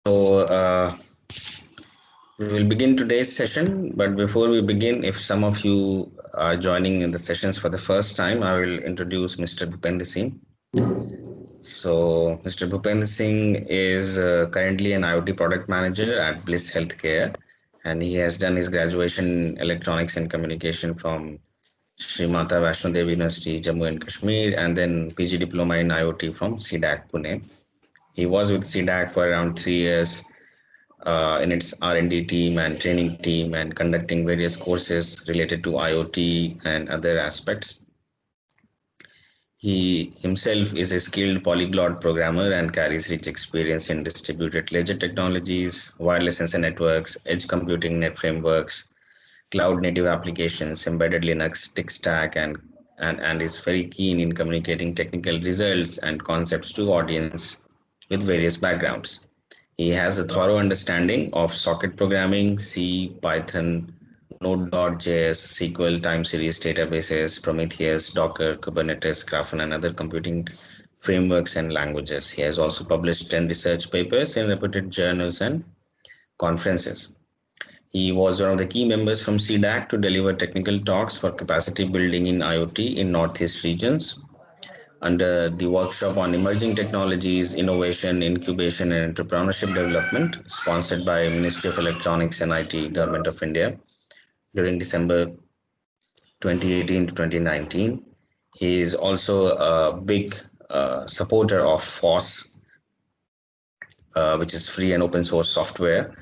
So we will begin today's session, but before we begin, if some of you are joining in the sessions for the first time, I will introduce Mr. Bhupender Singh. So Mr. Bhupender Singh is currently an IoT product manager at Bliss Healthcare, and he has done his graduation in electronics and communication from Sri Mata Vaishno Devi University, Jammu and Kashmir, and then PG diploma in IoT from CDAC Pune. He was with CDAC for around 3 years in its R&D team and training team and conducting various courses related to IoT and other aspects. He himself is a skilled polyglot programmer and carries rich experience in distributed ledger technologies, wireless sensor networks, edge computing net frameworks, cloud native applications, embedded Linux, tech stack, and is very keen in communicating technical results and concepts to audience with various backgrounds. He has a thorough understanding of socket programming, C, Python, Node.js, SQL, time series databases, Prometheus, Docker, Kubernetes, Grafana, and other computing frameworks and languages. He has also published 10 research papers in reputed journals and conferences. He was one of the key members from CDAC to deliver technical talks for capacity building in IoT in Northeast regions under the workshop on emerging technologies, innovation, incubation, and entrepreneurship development, sponsored by Ministry of Electronics and IT, Government of India, during December 2018 to 2019. He is also a big supporter of FOSS, which is free and open source software,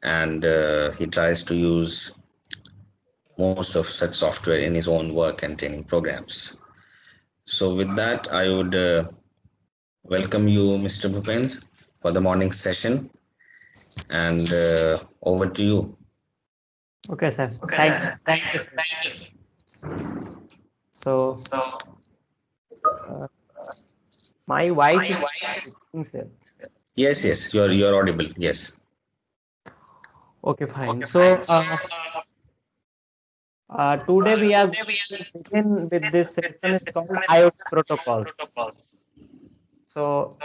and he tries to use most of such software in his own work and training programs. So with that, I would welcome you, Mr. Bhupendra, for the morning session, and over to you. Okay, sir. Thank you, sir. So, my voice is sir. Yes, you're audible. Yes. Okay, fine. So, today we are going to begin with this session. It's called IoT protocols. So,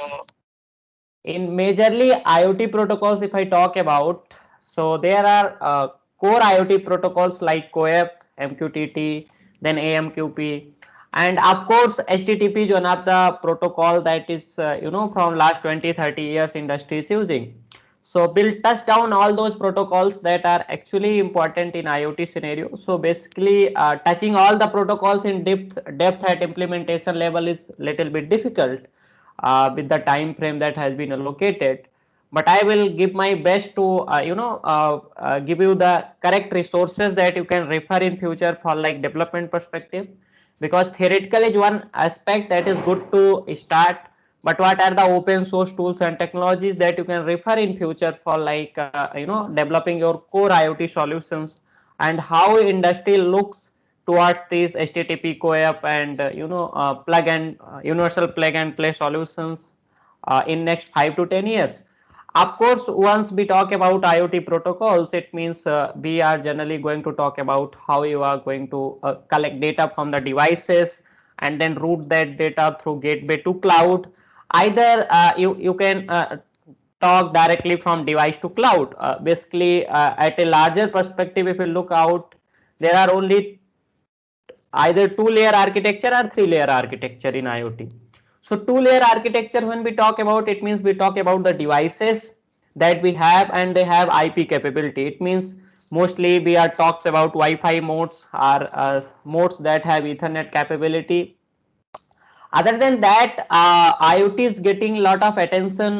in majorly IoT protocols, if I talk about, so there are core IoT protocols like CoAP, MQTT, then AMQP, and of course HTTP is one of the protocol that is from last 20-30 years industry is using. So we'll touch down all those protocols that are actually important in IoT scenario. So basically touching all the protocols in depth at implementation level is little bit difficult with the time frame that has been allocated, but I will give my best to give you the correct resources that you can refer in future for like development perspective, because theoretical is one aspect that is good to start, but what are the open source tools and technologies that you can refer in future for like developing your core IoT solutions, and how industry looks towards these HTTP CoAP and plug and universal plug and play solutions in next 5 to 10 years. Of course, once we talk about IoT protocols, it means we are generally going to talk about how you are going to collect data from the devices and then route that data through gateway to cloud. Either you can talk directly from device to cloud. Basically, at a larger perspective, if you look out, there are only either two-layer architecture or three-layer architecture in IoT. So two-layer architecture, when we talk about, it means we talk about the devices that we have and they have IP capability. It means mostly we are talks about Wi-Fi modes or modes that have Ethernet capability. Other than that, IoT is getting a lot of attention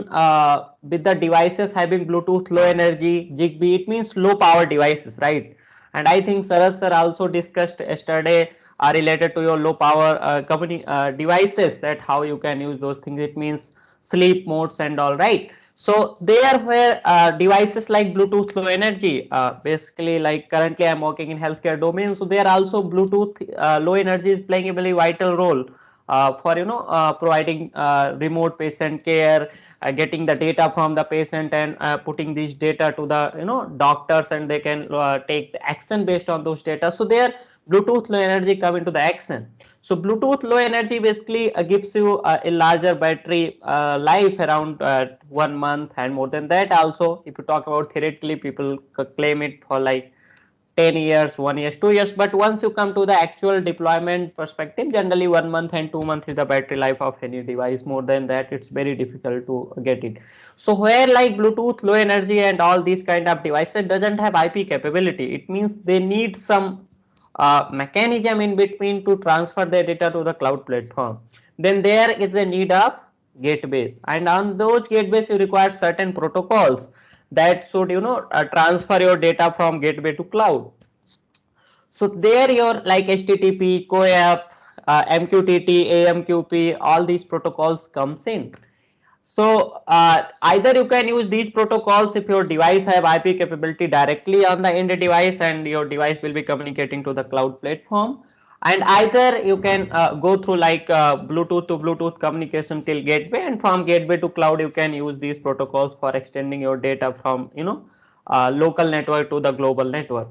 with the devices having Bluetooth, low energy, Zigbee. It means low power devices, right? And I think Saras sir also discussed yesterday related to your low power devices, that how you can use those things. It means sleep modes and all, right? So there where devices like Bluetooth low energy, basically like currently I'm working in healthcare domain, so there also Bluetooth low energy is playing a very vital role for providing remote patient care, getting the data from the patient and putting this data to the doctors, and they can take the action based on those data. So there Bluetooth Low Energy come into the action. So Bluetooth Low Energy basically gives you a larger battery life around 1 month and more than that. Also, if you talk about theoretically, people claim it for like 10 years, 1 year, 2 years, but once you come to the actual deployment perspective, generally 1 month and 2 months is the battery life of any device. More than that, it's very difficult to get it. So where like Bluetooth Low Energy and all these kind of devices doesn't have IP capability, it means they need some mechanism in between to transfer their data to the cloud platform. Then there is a need of gateways, and on those gateways you require certain protocols that should transfer your data from gateway to cloud. So there your like HTTP, CoAP, MQTT, AMQP, all these protocols comes in. So either you can use these protocols if your device have IP capability directly on the end device and your device will be communicating to the cloud platform, and either you can go through like Bluetooth to Bluetooth communication till gateway, and from gateway to cloud you can use these protocols for extending your data from local network to the global network.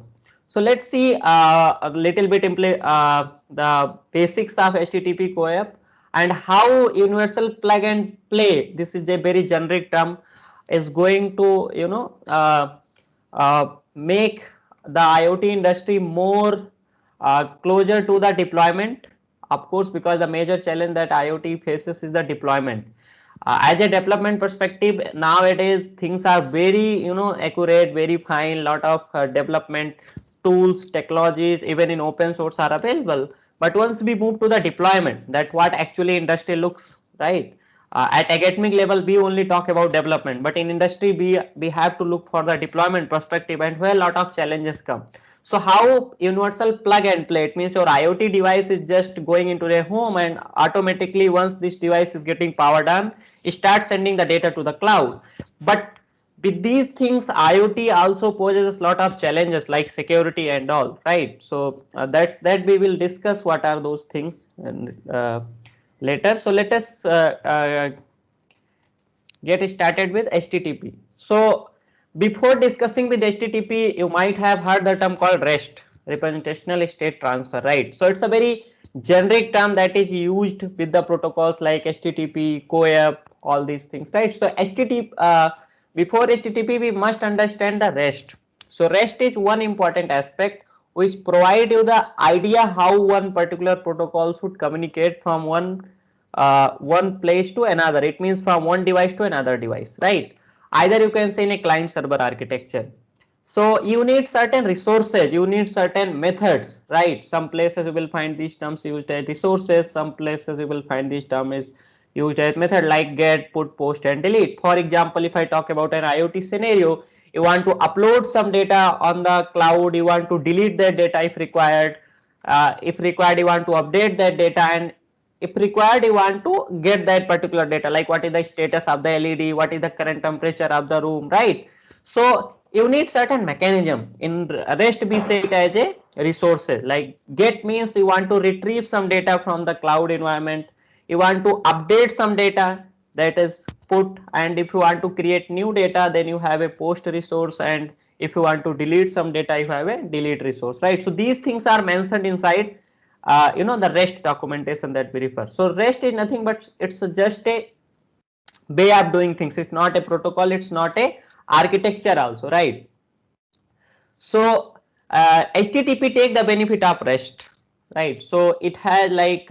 So let's see a little bit the basics of HTTP CoAP and how universal plug and play, this is a very generic term, is going to make the IoT industry more closer to the deployment. Of course, because the major challenge that IoT faces is the deployment. As a development perspective, nowadays things are very accurate, very fine. Lot of development tools, technologies, even in open source are available. But once we move to the deployment, that what actually industry looks right. At academic level, we only talk about development, but in industry, we have to look for the deployment perspective, and where a lot of challenges come. So how universal plug and play, it means your IoT device is just going into a home and automatically once this device is getting powered on, it starts sending the data to the cloud. But with these things, IoT also poses a lot of challenges like security and all, right? So that we will discuss what are those things and later. So let us get started with HTTP. So before discussing with HTTP, you might have heard the term called REST, representational state transfer, right? So it's a very generic term that is used with the protocols like HTTP, CoAP, all these things, right? So HTTP, before HTTP, we must understand the REST. So REST is one important aspect which provide you the idea how one particular protocol should communicate from one place to another. It means from one device to another device, right? Either you can say in a client server architecture. So you need certain resources, you need certain methods, right? Some places you will find these terms used as resources, some places you will find these terms used as method like get, put, post and delete. For example, if I talk about an IoT scenario, you want to upload some data on the cloud, you want to delete that data if required. If required, you want to update that data, and if required, you want to get that particular data, like what is the status of the LED, what is the current temperature of the room, right? So you need certain mechanism. In REST, we say it as a resources. Like get means you want to retrieve some data from the cloud environment. You want to update some data, that is put, and if you want to create new data, then you have a post resource, and if you want to delete some data, you have a delete resource, right? So these things are mentioned inside the REST documentation that we refer. So REST is nothing but it's just a way of doing things. It's not a protocol, it's not a architecture also, right? So HTTP take the benefit of REST, right? So it has like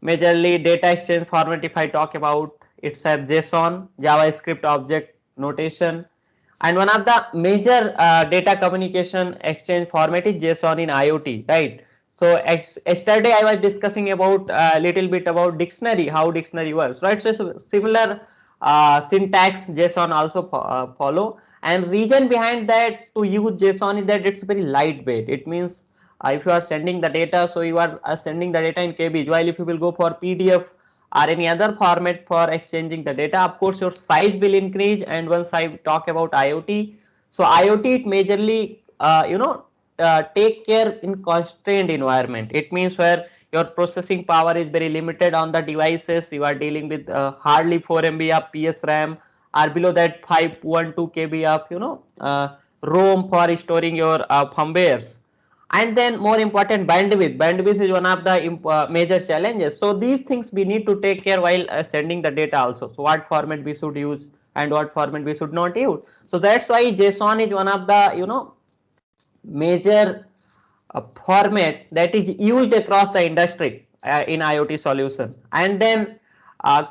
majorly data exchange format. If I talk about, it's a JSON, JavaScript object notation, and one of the major data communication exchange format is JSON in IoT, right? So yesterday I was discussing about a little bit about dictionary, how dictionary works, right? So similar syntax JSON also follow, and reason behind that to use JSON is that it's very lightweight. It means if you are sending the data, so you are sending the data in KB, while if you will go for PDF or any other format for exchanging the data, of course your size will increase. And once I talk about IoT, so IoT it majorly take care in constrained environment. It means where your processing power is very limited on the devices, you are dealing with hardly 4 MB of PS RAM, or below that 512 KB of ROM for storing your firmwares. And then more important, bandwidth is one of the major challenges. So these things we need to take care while sending the data also. So what format we should use and what format we should not use. So that's why JSON is one of the major format that is used across the industry in IoT solution. And then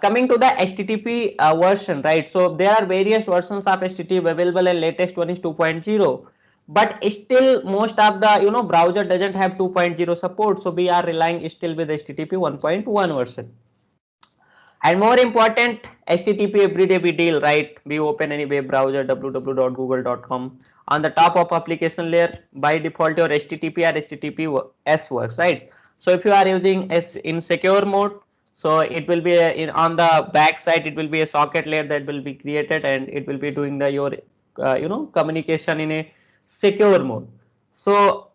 coming to the HTTP version, right? So there are various versions of HTTP available, and latest one is 2.0. But still, most of the browser doesn't have 2.0 support, so we are relying still with HTTP 1.1 version. And more important, HTTP everyday we deal, right? We open any web browser, www.google.com. On the top of application layer, by default your HTTP or HTTPS works, right? So if you are using S in secure mode, so it will be on the back side, it will be a socket layer that will be created, and it will be doing your communication in a secure mode. So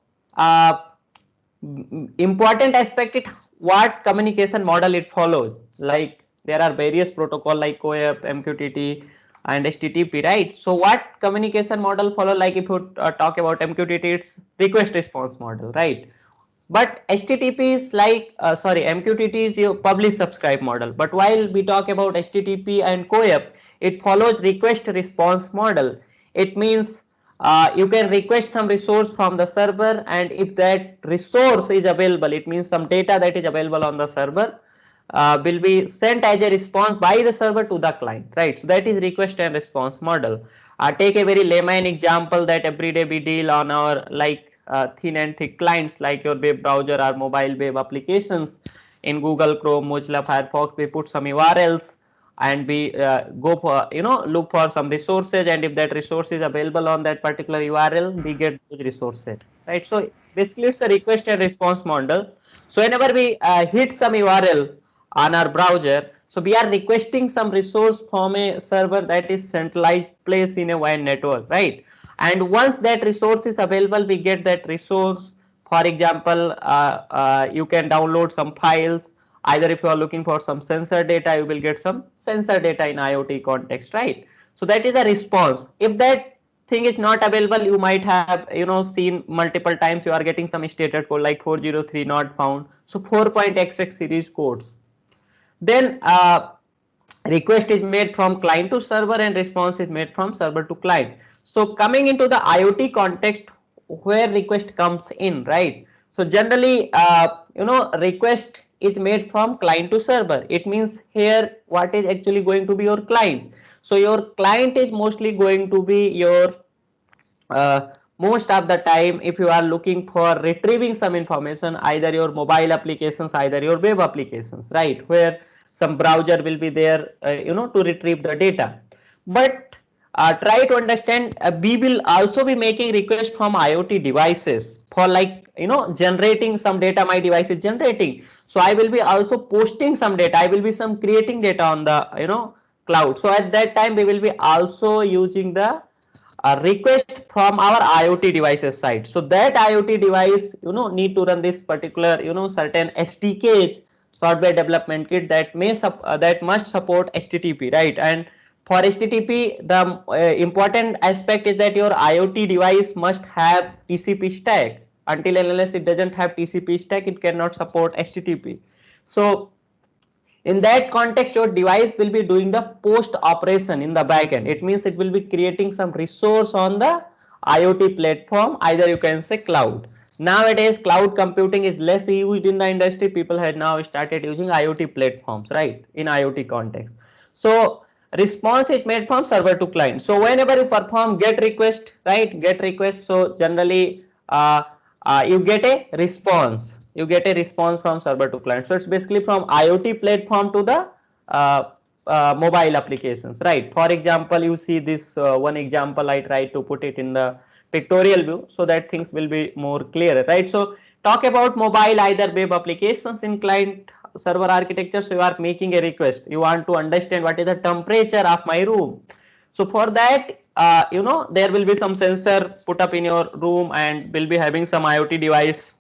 important aspect it what communication model it follows. Like there are various protocol like CoAP, MQTT, and HTTP, right? So what communication model follow? Like if you talk about MQTT, it's request response model, right? But HTTP is like MQTT is your publish subscribe model. But while we talk about HTTP and CoAP, it follows request response model. It means you can request some resource from the server, and if that resource is available, it means some data that is available on the server will be sent as a response by the server to the client, right? So that is request and response model. Take a very layman example that every day we deal on our thin and thick clients like your web browser or mobile web applications. In Google Chrome, Mozilla Firefox, we put some URLs, and we go for look for some resources, and if that resource is available on that particular URL, we get those resources, right? So basically it's a request and response model. So whenever we hit some URL on our browser, so we are requesting some resource from a server that is centralized place in a WAN network, right? And once that resource is available, we get that resource. For example, you can download some files. Either if you are looking for some sensor data, you will get some sensor data in IoT context, right? So that is a response. If that thing is not available, you might have seen multiple times you are getting some stated code like 403 not found. So 4.xx series codes. Then request is made from client to server, and response is made from server to client. So coming into the IoT context where request comes in, right? So generally request is made from client to server. It means here what is actually going to be your client. So your client is mostly going to be your most of the time if you are looking for retrieving some information, either your mobile applications, either your web applications, right, where some browser will be there to retrieve the data. But try to understand, we will also be making requests from IoT devices for generating some data my device is generating. So I will be also posting some data, I will be some creating data on the cloud. So at that time we will be also using the a request from our IoT devices side. So that IoT device need to run this particular certain SDKs, software development kit, that that must support HTTP, right? And for HTTP, the important aspect is that your IoT device must have TCP stack. Until and unless it doesn't have TCP stack, it cannot support HTTP. So in that context, your device will be doing the post operation in the backend. It means it will be creating some resource on the IoT platform, either you can say cloud. Nowadays cloud computing is less used in the industry. People have now started using IoT platforms, right, in IoT context. So response is made from server to client. So whenever you perform get request, right, get request, so generally you get a response, from server to client. So it's basically from IoT platform to the mobile applications, right? For example, you see this one example, I try to put it in the pictorial view so that things will be more clear, right? So talk about mobile, either web applications in client server architecture. So you are making a request, you want to understand what is the temperature of my room. So for that there will be some sensor put up in your room, and will be having some IoT device,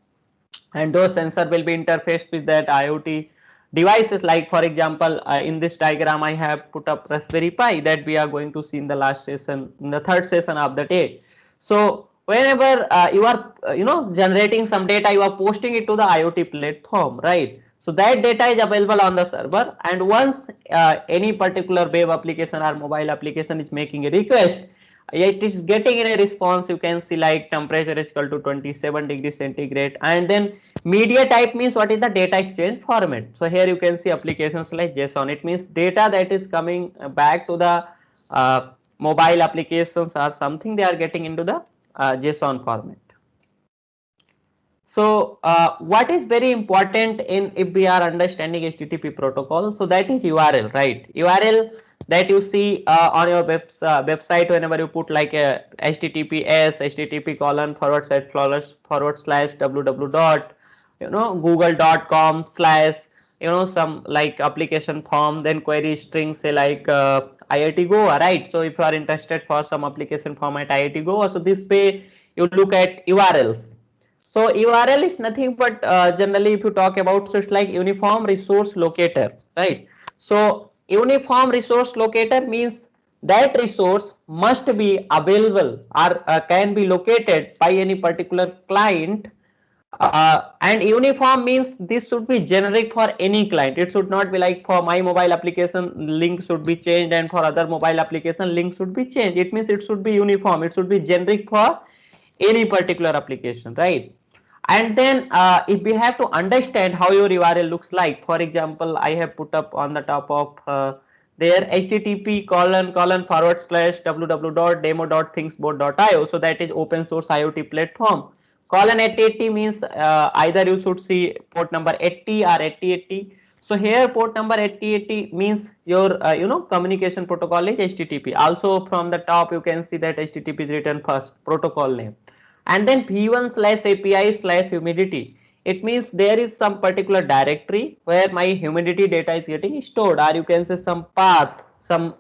and those sensor will be interfaced with that IoT devices. Like for example, in this diagram I have put up Raspberry Pi that we are going to see in the last session, in the third session of the day. So whenever you are generating some data, you are posting it to the IoT platform, right? So that data is available on the server, and once any particular web application or mobile application is making a request, it is getting in a response. You can see like temperature is equal to 27 degrees centigrade, and then media type means what is the data exchange format. So here you can see applications like JSON. It means data that is coming back to the uh, mobile applications or something, they are getting into the JSON format. So what is very important in if we are understanding HTTP protocol, so that is URL, right? URL that you see on your website, whenever you put like a HTTPS, HTTP colon forward slash www dot, google.com slash, some like application form, then query string, say like IIT Goa, right? So if you are interested for some application form at IIT Goa, so this way you look at URLs. So URL is nothing but generally if you talk about, so it's like uniform resource locator, right? So uniform resource locator means that resource must be available or can be located by any particular client, and uniform means this should be generic for any client. It should not be like for my mobile application link should be changed and for other mobile application link should be changed. It means it should be uniform, it should be generic for any particular application, right? And then if we have to understand how your URL looks like, for example, I have put up on the top of there http colon forward slash www.demo.thingsboard.io, so that is open source IoT platform. Colon 8080 means either you should see port number 80 or 8080. So here port number 8080 means your communication protocol is HTTP. Also from the top you can see that HTTP is written first, protocol name, and then v1 slash API slash humidity. It means there is some particular directory where my humidity data is getting stored, or you can say some path, some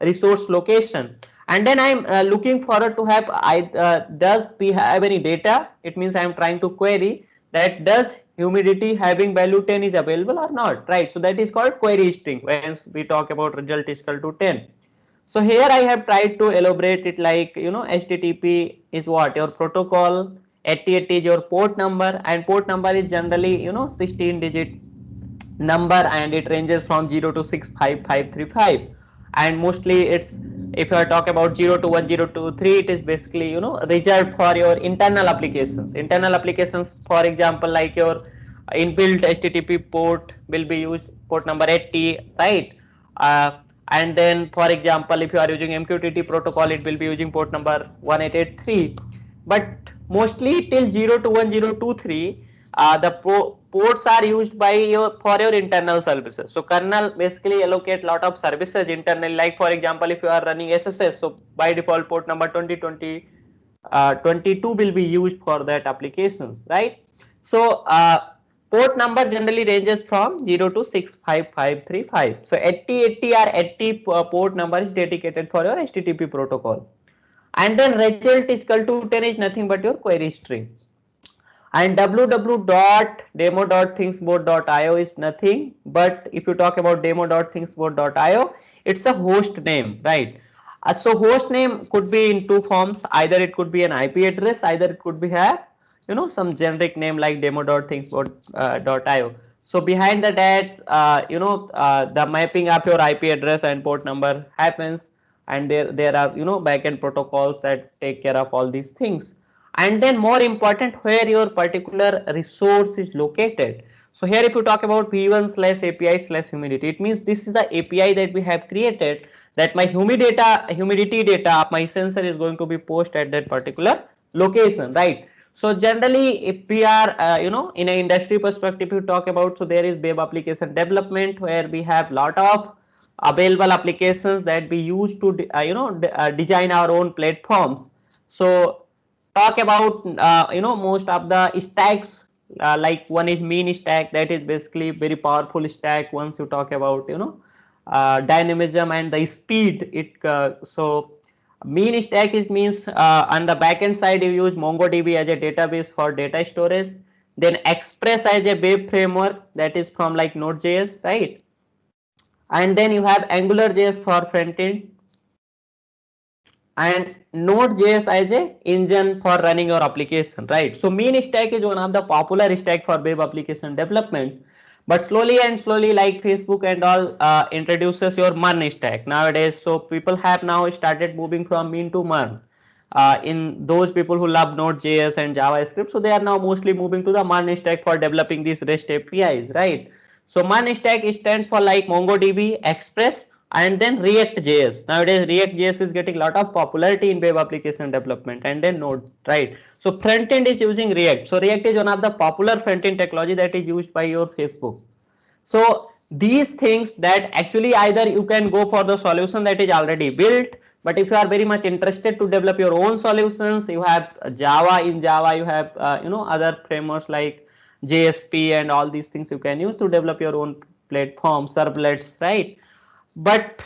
resource location. And then I'm looking forward to have does we have any data. It means I'm trying to query that does humidity having value 10 is available or not, right? So that is called query string when we talk about result is equal to 10. So here I have tried to elaborate it like, HTTP is what your protocol, 8080 is your port number, and port number is generally 16 digit number, and it ranges from 0 to 65535, and mostly it's, if you are talking about 0 to 1023, it is basically reserved for your internal applications. For example, like your inbuilt HTTP port will be used port number 80, right? And then for example, if you are using MQTT protocol, it will be using port number 1883. But mostly till 0 to 1023, the ports are used by your for your internal services. So kernel basically allocate lot of services internally, like for example, if you are running SSH, so by default port number 22 will be used for that applications, right? So port number generally ranges from 0 to 65535. So 8080 or 80 port number is dedicated for your HTTP protocol. And then result is equal to 10 is nothing but your query string. And www.demo.thingsboard.io is nothing but, if you talk about demo.thingsboard.io, it's a host name, right? So host name could be in two forms. Either it could be an IP address, either it could be have some generic name like demo.thingsboard.io. So behind that, the mapping of your IP address and port number happens, and there are backend protocols that take care of all these things. And then more important, where your particular resource is located. So here if you talk about v1 slash API slash humidity, it means this is the API that we have created, that my humidity data of my sensor is going to be posted at that particular location, right? So generally, if we are in an industry perspective, you talk about, so there is web application development where we have lot of available applications that we use to design our own platforms. So talk about most of the stacks, like one is mean stack, that is basically very powerful stack. Once you talk about dynamism and the speed, it so mean stack is means on the backend side you use MongoDB as a database for data storage, then Express as a web framework, that is from like Node.js, right? And then you have AngularJS for front end, and Node.js as a engine for running your application, right? So mean stack is one of the popular stack for web application development, but slowly and slowly, like Facebook and all introduces your MERN stack nowadays. So people have now started moving from mean to MERN. In those people who love Node.js and JavaScript, so they are now mostly moving to the MERN stack for developing these REST APIs, right? So MERN stack stands for like MongoDB, Express, and then React.js. Nowadays, React.js is getting a lot of popularity in web application development, and then Node, right? So front end is using React. So React is one of the popular front end technology that is used by your Facebook. So these things that actually either you can go for the solution that is already built, but if you are very much interested to develop your own solutions, you have Java. In Java you have other frameworks like JSP and all these things you can use to develop your own platform, servlets, right? But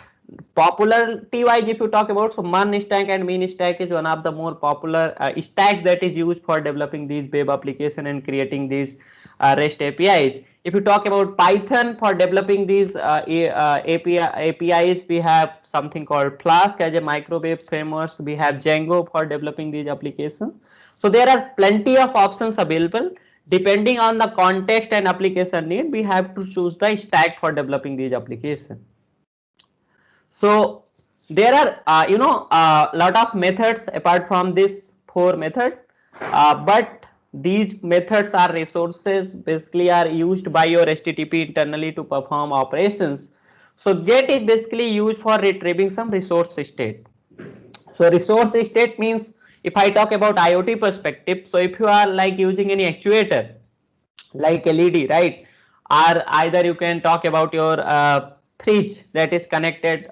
popularity wise, if you talk about, so MERN stack and mean stack is one of the more popular stack that is used for developing these web application and creating these REST APIs. If you talk about Python for developing these APIs, we have something called Flask as a microwave framework. We have Django for developing these applications. So there are plenty of options available. Depending on the context and application need, we have to choose the stack for developing these applications. So there are a lot of methods apart from this four method, but these methods are resources basically are used by your HTTP internally to perform operations. So get is basically used for retrieving some resource state. So resource state means, if I talk about IoT perspective, so if you are like using any actuator like LED, right? Or either you can talk about your fridge that is connected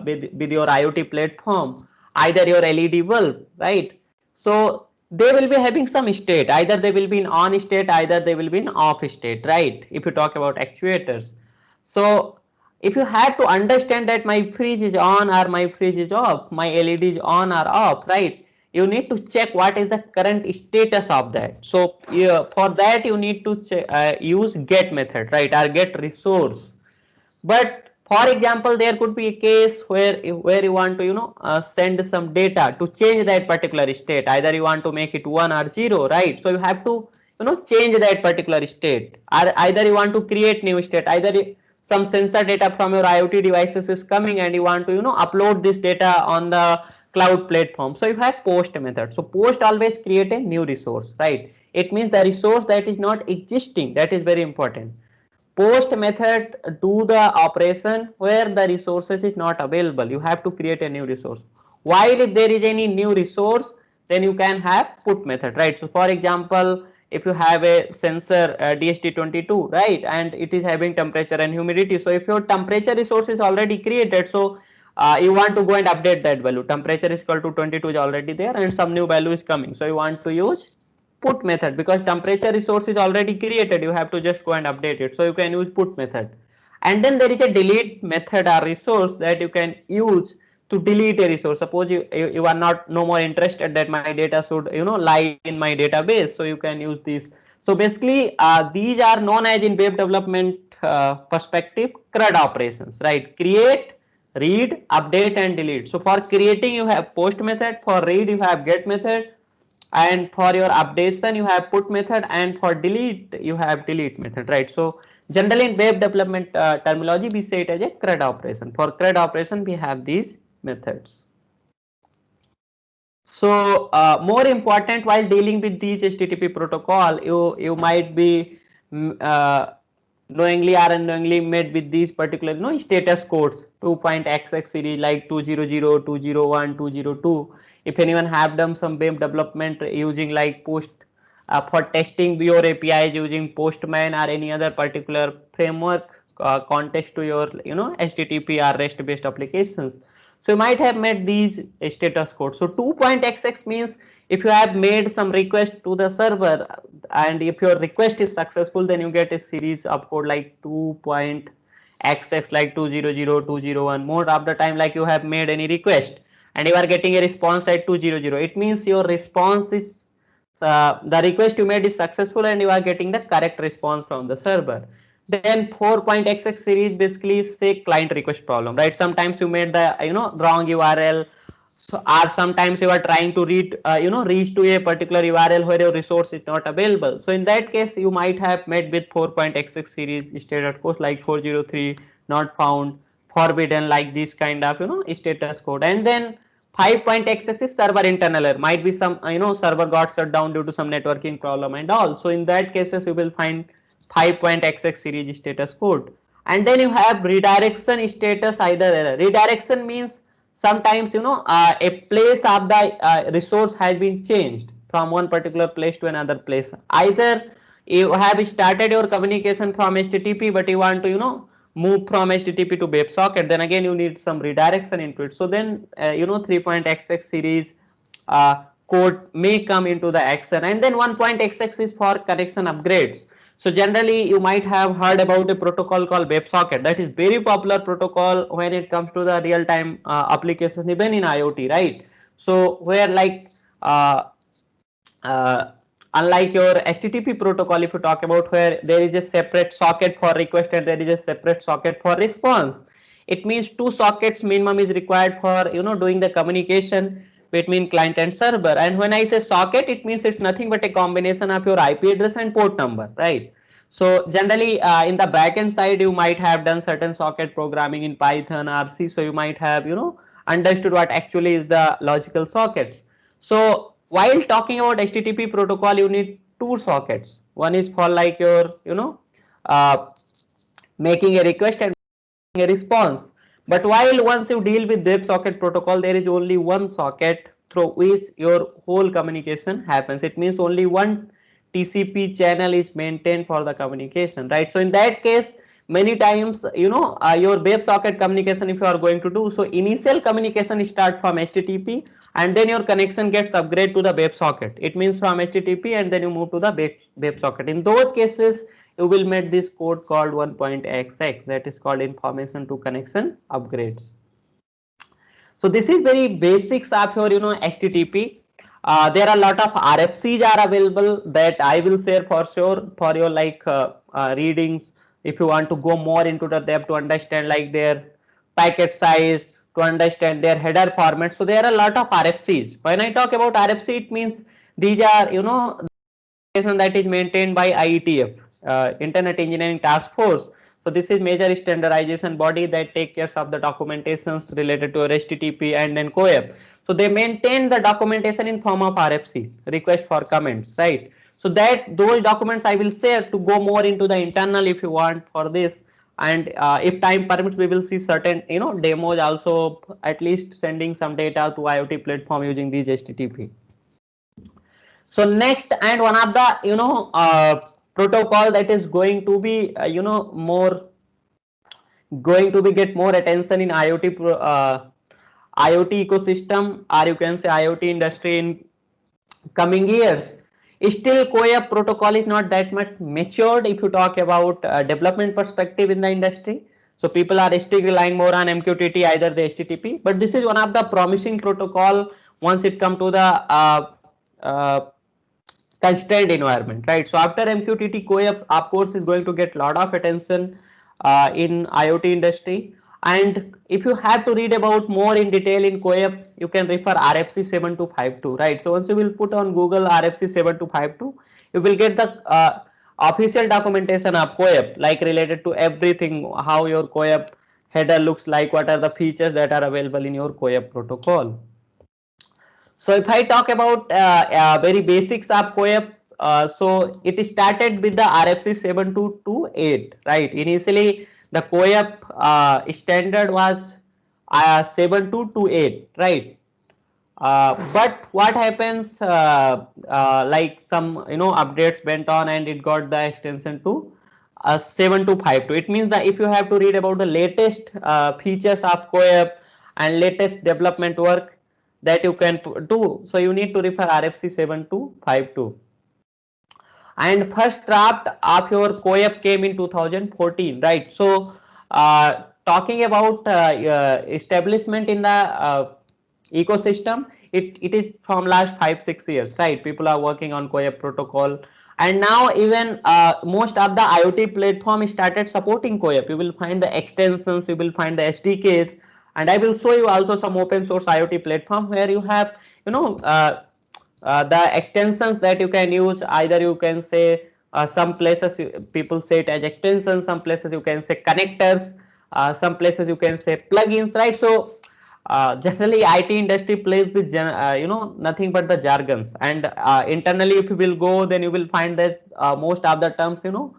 with your IoT platform, either your LED bulb, right? So they will be having some state, either they will be in on state, either they will be in off state, right? If you talk about actuators. So if you had to understand that my fridge is on or my fridge is off, my LED is on or off, right? You need to check what is the current status of that. So for that you need to use get method, right, or get resource. But for example, there could be a case where you want to send some data to change that particular state. Either you want to make it 1 or 0, right? So you have to change that particular state, or either you want to create new state. Either some sensor data from your IoT devices is coming and you want to upload this data on the cloud platform. So you have post method. So post always create a new resource, right? It means the resource that is not existing, that is very important. Post method do the operation where the resources is not available. You have to create a new resource. While if there is any new resource, then you can have put method, right? So for example, if you have a sensor DHT22, right, and it is having temperature and humidity. So if your temperature resource is already created, so you want to go and update that value. Temperature is equal to 22 is already there and some new value is coming. So you want to use put method, because temperature resource is already created, you have to just go and update it. So you can use put method. And then there is a delete method or resource that you can use to delete a resource. Suppose you are not no more interested that my data should lie in my database, so you can use this. So basically these are known as, in web development perspective, CRUD operations, right? Create, read, update and delete. So for creating you have post method, for read you have get method, and for your updation you have put method, and for delete you have delete method, right? So generally in web development terminology we say it as a CRUD operation. For CRUD operation we have these methods. So more important while dealing with these HTTP protocol, you might be knowingly or unknowingly made with these particular status codes, 2.xx series like 200, 201, 202. If anyone have done some web development using like post for testing your APIs using Postman or any other particular framework context to your HTTP or REST based applications, so you might have made these status codes. So 2.xx means if you have made some request to the server and if your request is successful, then you get a series of code like 2.xx like 200, 201. More of the time like you have made any request and you are getting a response at 200. It means your response is the request you made is successful and you are getting the correct response from the server. Then 4.xx series basically say client request problem, right? Sometimes you made the wrong URL, So, or sometimes you are trying to read, reach to a particular URL where your resource is not available. So in that case, you might have met with 4.xx series status code like 403 not found, forbidden, like this kind of status code. And then 5.xx is server internal error. Might be some server got shut down due to some networking problem and all. So in that cases, you will find 5.xx series status code. And then you have redirection status either error. Redirection means sometimes a place of the resource has been changed from one particular place to another place. Either you have started your communication from HTTP, but you want to move from HTTP to WebSocket, then again you need some redirection into it. So then 3.xx series code may come into the action. And then 1.xx is for connection upgrades. So generally you might have heard about a protocol called WebSocket. That is very popular protocol when it comes to the real-time applications, even in IoT, right? So where like uh, unlike your HTTP protocol, if you talk about, where there is a separate socket for request and there is a separate socket for response, it means two sockets minimum is required for doing the communication between client and server. And when I say socket, it means it's nothing but a combination of your IP address and port number, right? So generally in the backend side, you might have done certain socket programming in Python or C, so you might have understood what actually is the logical sockets. So while talking about HTTP protocol, you need two sockets. One is for like your uh, making a request and a response. But while once you deal with WebSocket protocol, there is only one socket through which your whole communication happens. It means only one TCP channel is maintained for the communication, right? So in that case, many times your WebSocket communication, if you are going to do so, initial communication start from HTTP, and then your connection gets upgraded to the WebSocket. It means from HTTP and then you move to the WebSocket. In those cases, you will make this code called 1.xx, that is called information to connection upgrades. So this is very basics of your HTTP. There are a lot of RFCs are available that I will share for sure for your like readings. If you want to go more into the depth to understand like their packet size, to understand their header format. So there are a lot of RFCs. When I talk about RFC, it means these are that is maintained by IETF, Internet Engineering Task Force. So this is major standardization body that take care of the documentations related to HTTP and then COAP. So they maintain the documentation in form of RFC, request for comments, right? So that those documents I will share to go more into the internal if you want for this. And if time permits, we will see certain demos also, at least sending some data to IoT platform using these HTTP. So next, and one of the protocol that is going to be more going to be get more attention in IoT ecosystem, or you can say IoT industry in coming years. Still CoAP protocol is not that much matured if you talk about development perspective in the industry. So people are still relying more on MQTT, either the HTTP, but this is one of the promising protocol once it come to the uh, constrained environment, right? So after MQTT, CoAP of course is going to get a lot of attention in IoT industry. And if you have to read about more in detail in CoAP, you can refer RFC 7252, right? So once you will put on Google RFC 7252, you will get the official documentation of CoAP, like related to everything, how your CoAP header looks like, what are the features that are available in your CoAP protocol. So if I talk about very basics of CoAP, so it started with the RFC 7228, right? Initially, the CoAP standard was 7228, right? But what happens, like some updates went on and it got the extension to 7252. It means that if you have to read about the latest features of CoAP and latest development work that you can do, so you need to refer RFC 7252. And first draft of your CoAP came in 2014, right? So talking about establishment in the ecosystem, it is from last 5-6 years, right? People are working on CoAP protocol, and now even most of the IoT platform started supporting CoAP. You will find the extensions, you will find the SDKs, And I will show you also some open source IoT platform where you have, you know, the extensions that you can use. Either you can say some places people say it as extensions, some places you can say connectors, some places you can say plugins, right? So generally IT industry plays with you know, nothing but the jargons, and internally if you will go, then you will find that most of the terms, you know,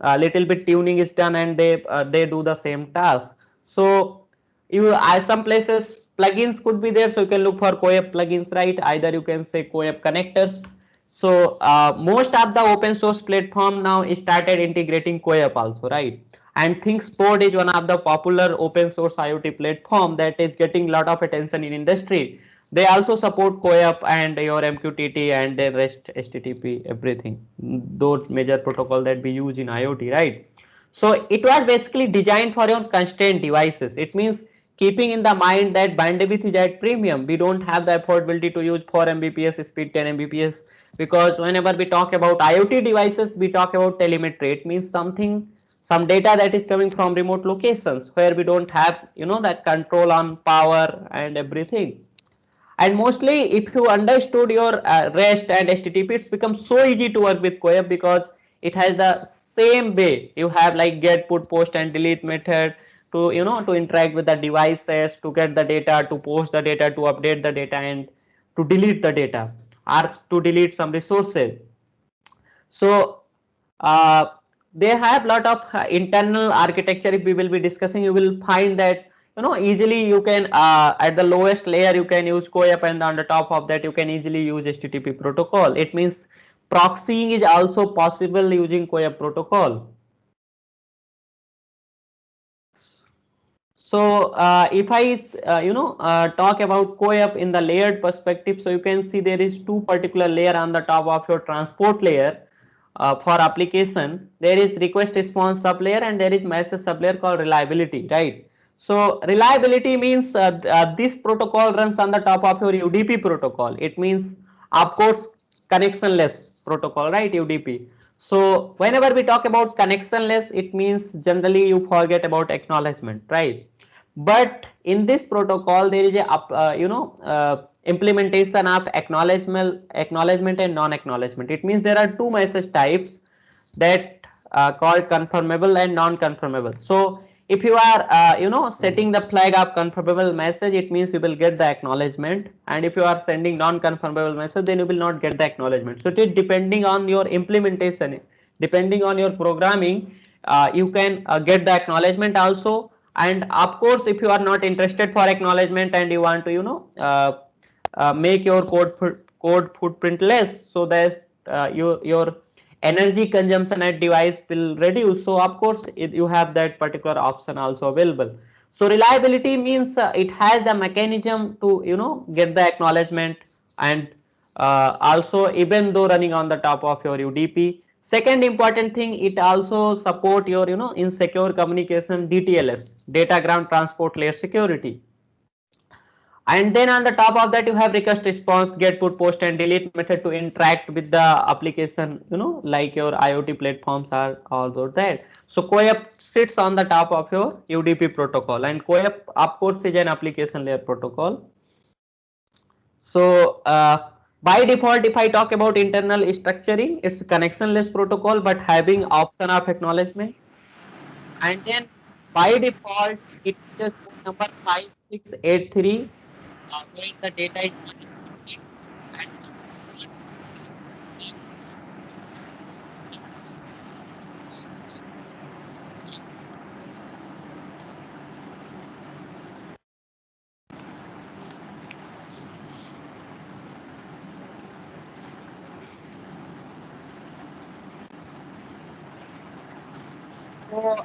a little bit tuning is done and they do the same task. So you some places plugins could be there, so you can look for CoAP plugins, right? Either you can say CoAP connectors. So most of the open source platform now started integrating CoAP also, right? And ThinkSpot is one of the popular open source IoT platform that is getting a lot of attention in industry. They also support CoAP and your MQTT and the REST HTTP, everything, those major protocol that we use in IoT, right? So it was basically designed for your constrained devices. It means keeping in the mind that bandwidth is at premium. We don't have the affordability to use 4 Mbps speed, 10 Mbps, because whenever we talk about IoT devices, we talk about telemetry. It means something, some data that is coming from remote locations where we don't have, you know, that control on power and everything. And mostly if you understood your REST and HTTP, it's become so easy to work with CoAP because it has the same way. You have like get, put, post and delete method to, you know, to interact with the devices, to get the data, to post the data, to update the data, and to delete the data, or to delete some resources. So they have lot of internal architecture. If we will be discussing, you will find that, you know, easily you can at the lowest layer you can use CoAP, and on the top of that you can easily use HTTP protocol. It means proxying is also possible using CoAP protocol. So if I you know, talk about CoAP in the layered perspective, so you can see there is two particular layer on the top of your transport layer. For application, there is request response sublayer and there is message sublayer called reliability, right? So reliability means this protocol runs on the top of your UDP protocol. It means, of course, connectionless protocol, right? UDP. So whenever we talk about connectionless, it means generally you forget about acknowledgement, right? But in this protocol there is a you know, implementation of acknowledgement and non-acknowledgement. It means there are two message types that called confirmable and non-confirmable. So if you are you know, setting the flag of confirmable message, it means you will get the acknowledgement, and if you are sending non-confirmable message, then you will not get the acknowledgement. So it is depending on your implementation, depending on your programming, you can get the acknowledgement also. And of course if you are not interested for acknowledgement and you want to, you know, make your code footprint less, so that your energy consumption at device will reduce, so of course you have that particular option also available. So reliability means it has the mechanism to, you know, get the acknowledgement, and also even though running on the top of your UDP. Second important thing, it also support your, you know, in secure communication DTLS, datagram transport layer security. And then on the top of that you have request response, get, put, post and delete method to interact with the application, you know, like your IoT platforms are also that. So CoAP sits on the top of your UDP protocol, and CoAP of course is an application layer protocol. So by default, if I talk about internal structuring, it's a connectionless protocol but having option of acknowledgement. And then by default it is port number 5683, where the data is and so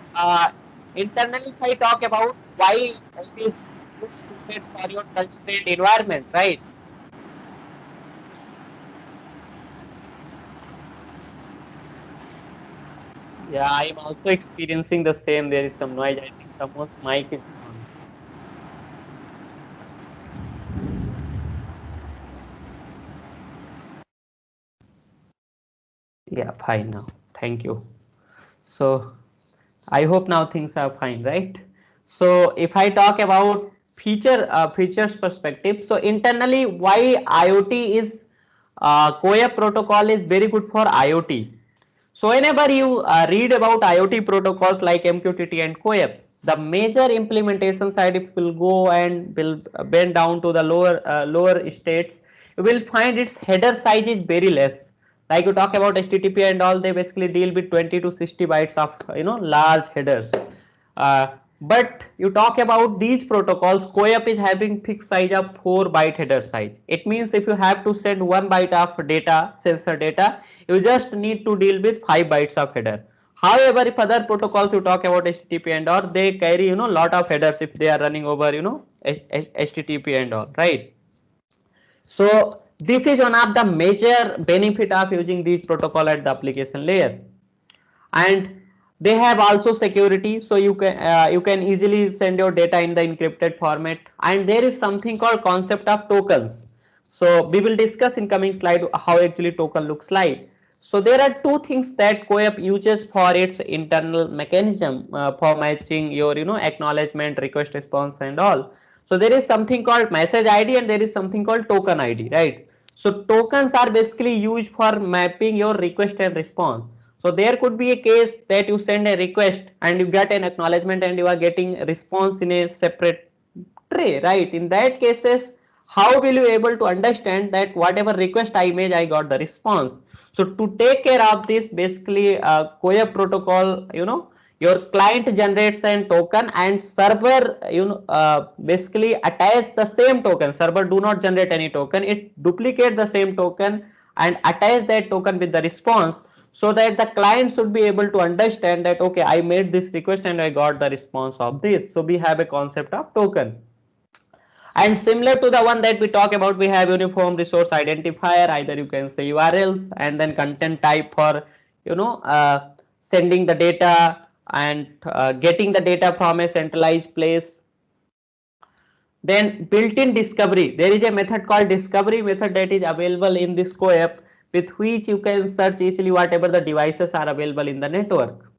internally if I talk about why it is good suited for your constrained environment, right? Yeah, I am also experiencing the same. There is some noise. I think someone's mic is on. Yeah, fine now. Thank you. So I hope now things are fine, right? So if I talk about features perspective, so internally why IoT is CoAP protocol is very good for IoT. So whenever you read about IoT protocols like MQTT and CoAP, the major implementation side, if you will go and will bend down to the lower states, you will find its header size is very less. Like you talk about HTTP and all, they basically deal with 20 to 60 bytes of large headers. But you talk about these protocols, CoAP is having fixed size of 4 byte header size. It means if you have to send 1 byte of data, sensor data, you just need to deal with 5 bytes of header. However, if other protocols you talk about HTTP and all, they carry lot of headers if they are running over HTTP and all, right? So this is one of the major benefit of using these protocol at the application layer. And they have also security, so you can easily send your data in the encrypted format. And there is something called concept of tokens. So we will discuss in coming slide how actually token looks like. So there are two things that CoAP uses for its internal mechanism for matching your acknowledgement, request response and all. So there is something called message ID and there is something called token ID, right? So tokens are basically used for mapping your request and response. So there could be a case that you send a request and you get an acknowledgement and you are getting a response in a separate tray, right? In that cases, how will you able to understand that whatever request I made, I got the response? So to take care of this, basically CoAP protocol, your client generates an token and server, basically attach the same token. Server do not generate any token. It duplicate the same token and attach that token with the response, so that the client should be able to understand that, okay, I made this request and I got the response of this. So we have a concept of token. And similar to the one that we talk about, we have uniform resource identifier, either you can say URLs, and then content type for sending the data and getting the data from a centralized place. Then built-in discovery, there is a method called discovery method that is available in this CoAP, with which you can search easily whatever the devices are available in the network.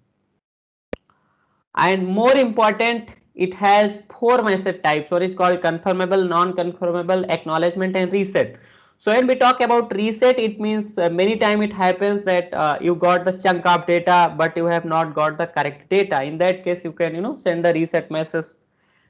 And more important, it has 4 message types, what is called confirmable, non-confirmable, acknowledgement and reset. So when we talk about reset, it means many times it happens that you got the chunk of data but you have not got the correct data. In that case, you can send the reset message.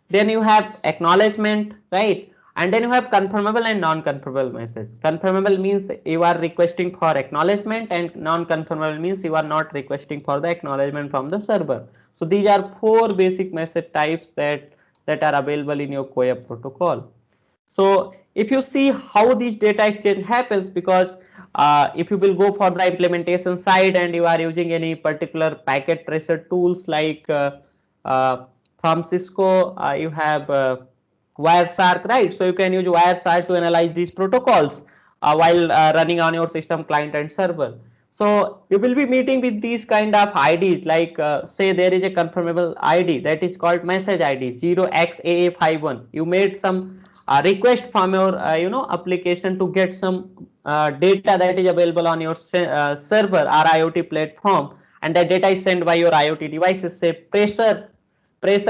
Then you have acknowledgement, right? And then you have confirmable and non-confirmable message. Confirmable means you are requesting for acknowledgement, and non-confirmable means you are not requesting for the acknowledgement from the server. So these are 4 basic message types that are available in your CoAP protocol. So if you see how this data exchange happens, because if you will go for the implementation side and you are using any particular packet tracer tools like uh, from Cisco, you have Wireshark, right? So you can use Wireshark to analyze these protocols while running on your system client and server. So you will be meeting with these kind of IDs, like say there is a confirmable ID that is called message ID 0xAA51. You made some request from your application to get some data that is available on your server or IoT platform, and that data is sent by your IoT devices. Say pressure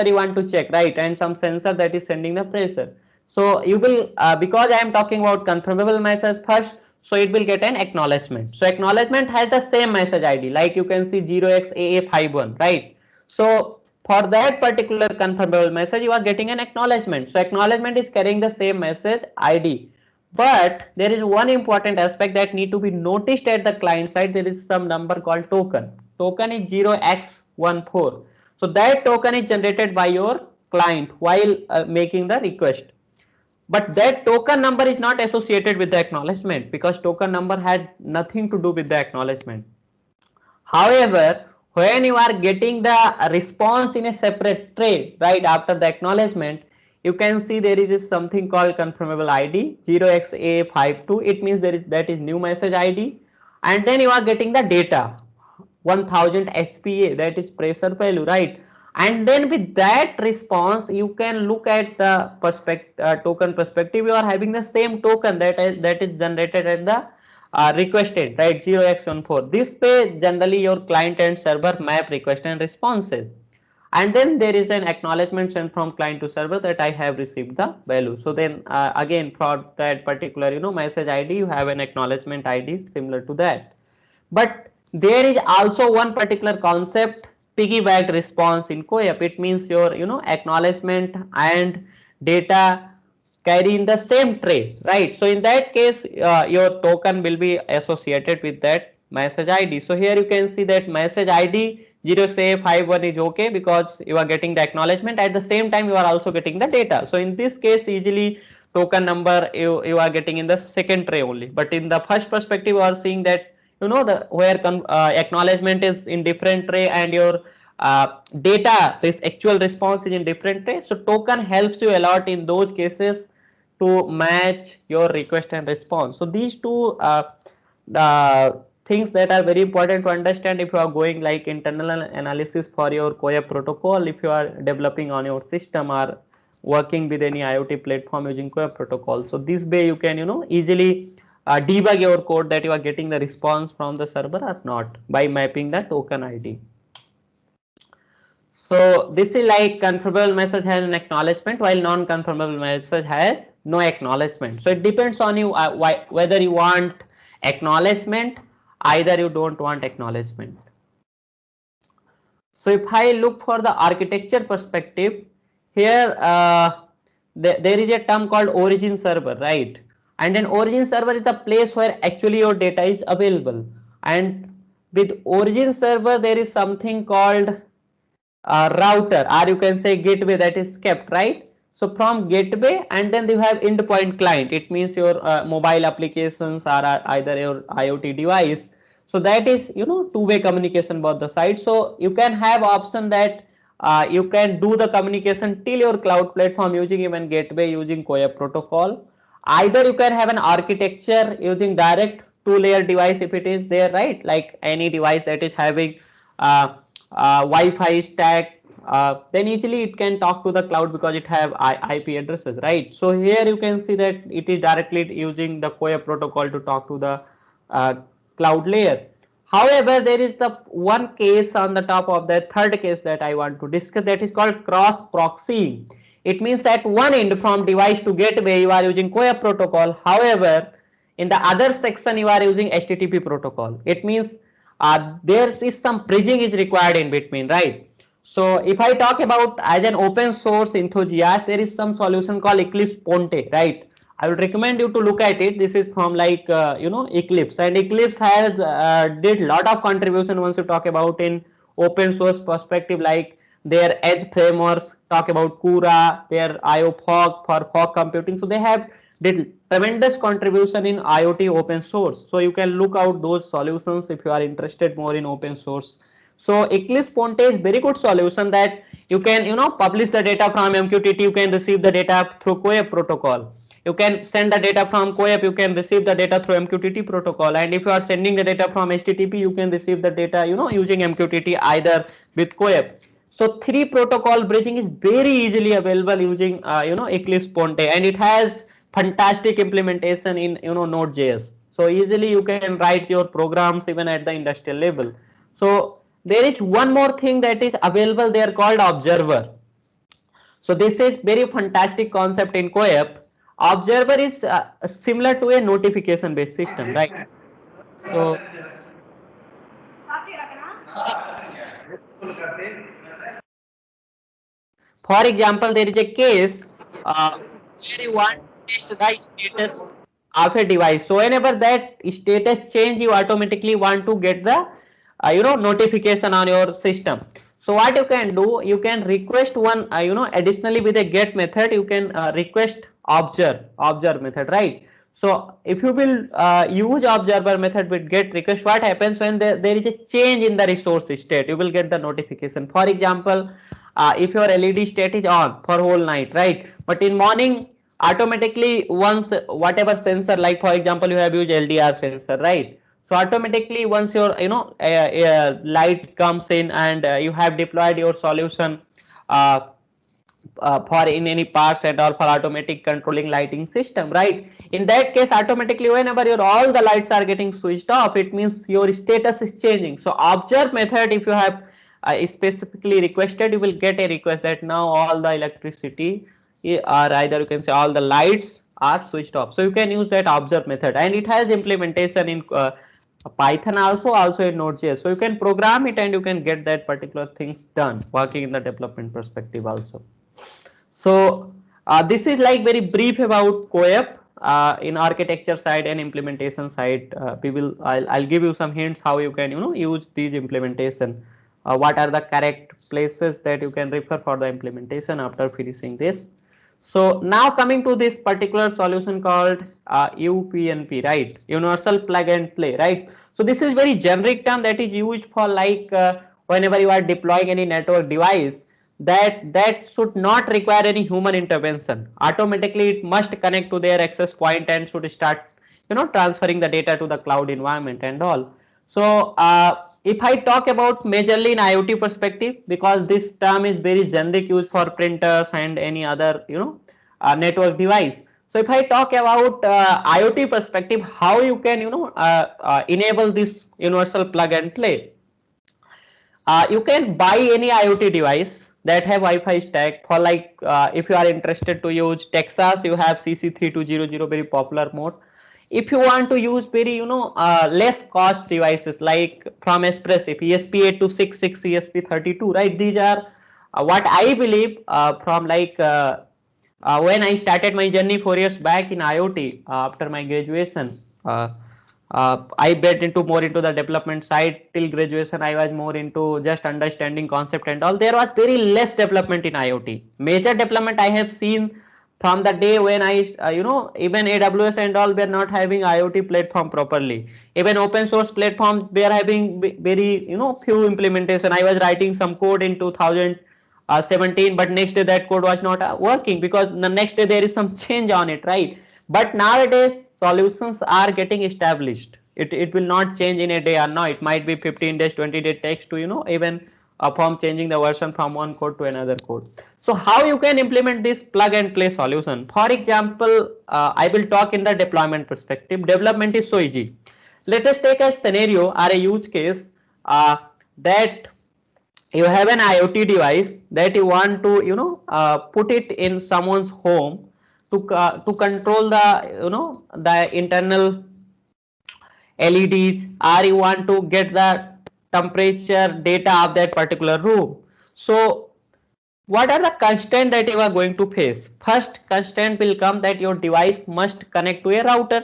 you want to check, right? And some sensor that is sending the pressure. So you will because I am talking about confirmable message first, so it will get an acknowledgement. So acknowledgement has the same message ID, like you can see 0xAA51, right? So for that particular confirmable message, you are getting an acknowledgement. So acknowledgement is carrying the same message ID. But there is one important aspect that need to be noticed at the client side. There is some number called token. Token is 0x14. So that token is generated by your client while making the request. But that token number is not associated with the acknowledgement, because token number had nothing to do with the acknowledgement. However, when you are getting the response in a separate tray, right after the acknowledgement, you can see there is something called confirmable ID 0xA52. It means that is new message ID, and then you are getting the data 1000 SPA, that is pressure value, right? And then with that response, you can look at the token perspective. You are having the same token that is generated at the requested, right? 0x14. This way generally your client and server map request and responses. and then there is an acknowledgement sent from client to server that I have received the value. So then again for that particular message ID, you have an acknowledgement ID similar to that. But there is also one particular concept, piggyback response in CoAP. It means your acknowledgement and data carry in the same tray, right? So in that case, your token will be associated with that message ID. So here you can see that message ID 0xA51 is okay because you are getting the acknowledgement. At the same time, you are also getting the data. So in this case, easily token number you are getting in the second tray only. But in the first perspective, you are seeing that the where acknowledgement is in different tray and your data, this actual response is in different tray. So token helps you a lot in those cases to match your request and response. So these two things that are very important to understand if you are going like internal analysis for your CoAP protocol, if you are developing on your system or working with any IoT platform using CoAP protocol. So this way you can easily debug your code that you are getting the response from the server or not by mapping the token ID. So this is like confirmable message has an acknowledgement while non-confirmable message has no acknowledgement. So it depends on you whether you want acknowledgement, either you don't want acknowledgement. So if I look for the architecture perspective, here there is a term called origin server, right? And then origin server is the place where actually your data is available. And with origin server, there is something called router, or you can say gateway, that is kept, right? So from gateway, and then you have endpoint client. It means your mobile applications or either your IoT device. So that is two-way communication both the sides. So you can have option that you can do the communication till your cloud platform using even gateway using CoAP protocol. Either you can have an architecture using direct two-layer device if it is there, right? Like any device that is having Wi-Fi stack, then easily it can talk to the cloud because it have IP addresses, right? So here you can see that it is directly using the CoAP protocol to talk to the cloud layer. However, there is the one case on the top of that third case that I want to discuss, that is called cross proxying. It means at one end from device to gateway you are using CoAP protocol. However, in the other section you are using HTTP protocol. It means there is some bridging is required in between, right? So if I talk about as an open source enthusiast, there is some solution called Eclipse Ponte, right? I would recommend you to look at it. This is from like Eclipse, and Eclipse has did lot of contribution once you talk about in open source perspective, like their edge frameworks, talk about Cura, their IO fog for fog computing. So they have did tremendous contribution in IoT open source. So you can look out those solutions if you are interested more in open source. So Eclipse Ponte is very good solution that you can publish the data from MQTT, you can receive the data through CoAP protocol. You can send the data from CoAP, you can receive the data through MQTT protocol, and if you are sending the data from HTTP, you can receive the data using MQTT either with CoAP. So three protocol bridging is very easily available using Eclipse Ponte, and it has fantastic implementation in Node.js. So easily you can write your programs even at the industrial level. So there is one more thing that is available there called observer. So this is very fantastic concept in CoAP. Observer is similar to a notification based system, right? So for example, there is a case where you want to test the status of a device. So whenever that status change, you automatically want to get the notification on your system. So what you can do, you can request one additionally with a get method, you can request observe method, right? So if you will use observer method with get request, what happens when there is a change in the resource state, you will get the notification. For example, if your LED state is on for whole night, right? But in morning, automatically once whatever sensor, like for example, you have used LDR sensor, right? So automatically once your light comes in and you have deployed your solution uh, for in any parts and all for automatic controlling lighting system, right? In that case, automatically whenever your all the lights are getting switched off, it means your status is changing. So observe method, if you have specifically requested, you will get a request that now all the electricity or either you can say all the lights are switched off. So you can use that observe method, and it has implementation in Python also in Node.js. So you can program it and you can get that particular things done working in the development perspective also. So this is like very brief about CoAP in architecture side and implementation side. I'll give you some hints how you can use these implementation. What are the correct places that you can refer for the implementation after finishing this. So now coming to this particular solution called UPnP, right? Universal plug and play, right? So this is very generic term that is used for like whenever you are deploying any network device that should not require any human intervention. Automatically it must connect to their access point and should start transferring the data to the cloud environment and all. So if I talk about majorly in IoT perspective, because this term is very generic used for printers and any other network device. So if I talk about IoT perspective, how you can enable this universal plug and play. You can buy any IoT device that have Wi-Fi stack for like if you are interested to use Texas, you have CC3200, very popular mode. If you want to use very less cost devices like from Espressif ESP8266, ESP32, right? These are what I believe from like when I started my journey 4 years back in IoT after my graduation. I bet into more into the development side. Till graduation I was more into just understanding concept and all. There was very less development in IoT. Major development I have seen from the day when I even AWS and all were not having IoT platform properly. Even open source platforms were having very few implementation. I was writing some code in 2017, but next day that code was not working because the next day there is some change on it, right? But nowadays solutions are getting established. It will not change in a day or no. It might be 15 days, 20 days takes to even from changing the version from one code to another code. So how you can implement this plug and play solution? For example, I will talk in the deployment perspective. Development is so easy. Let us take a scenario or a use case that you have an IoT device that you want to put it in someone's home to control the the internal LEDs, or you want to get the temperature data of that particular room. So what are the constraints that you are going to face? First constraint will come that your device must connect to a router,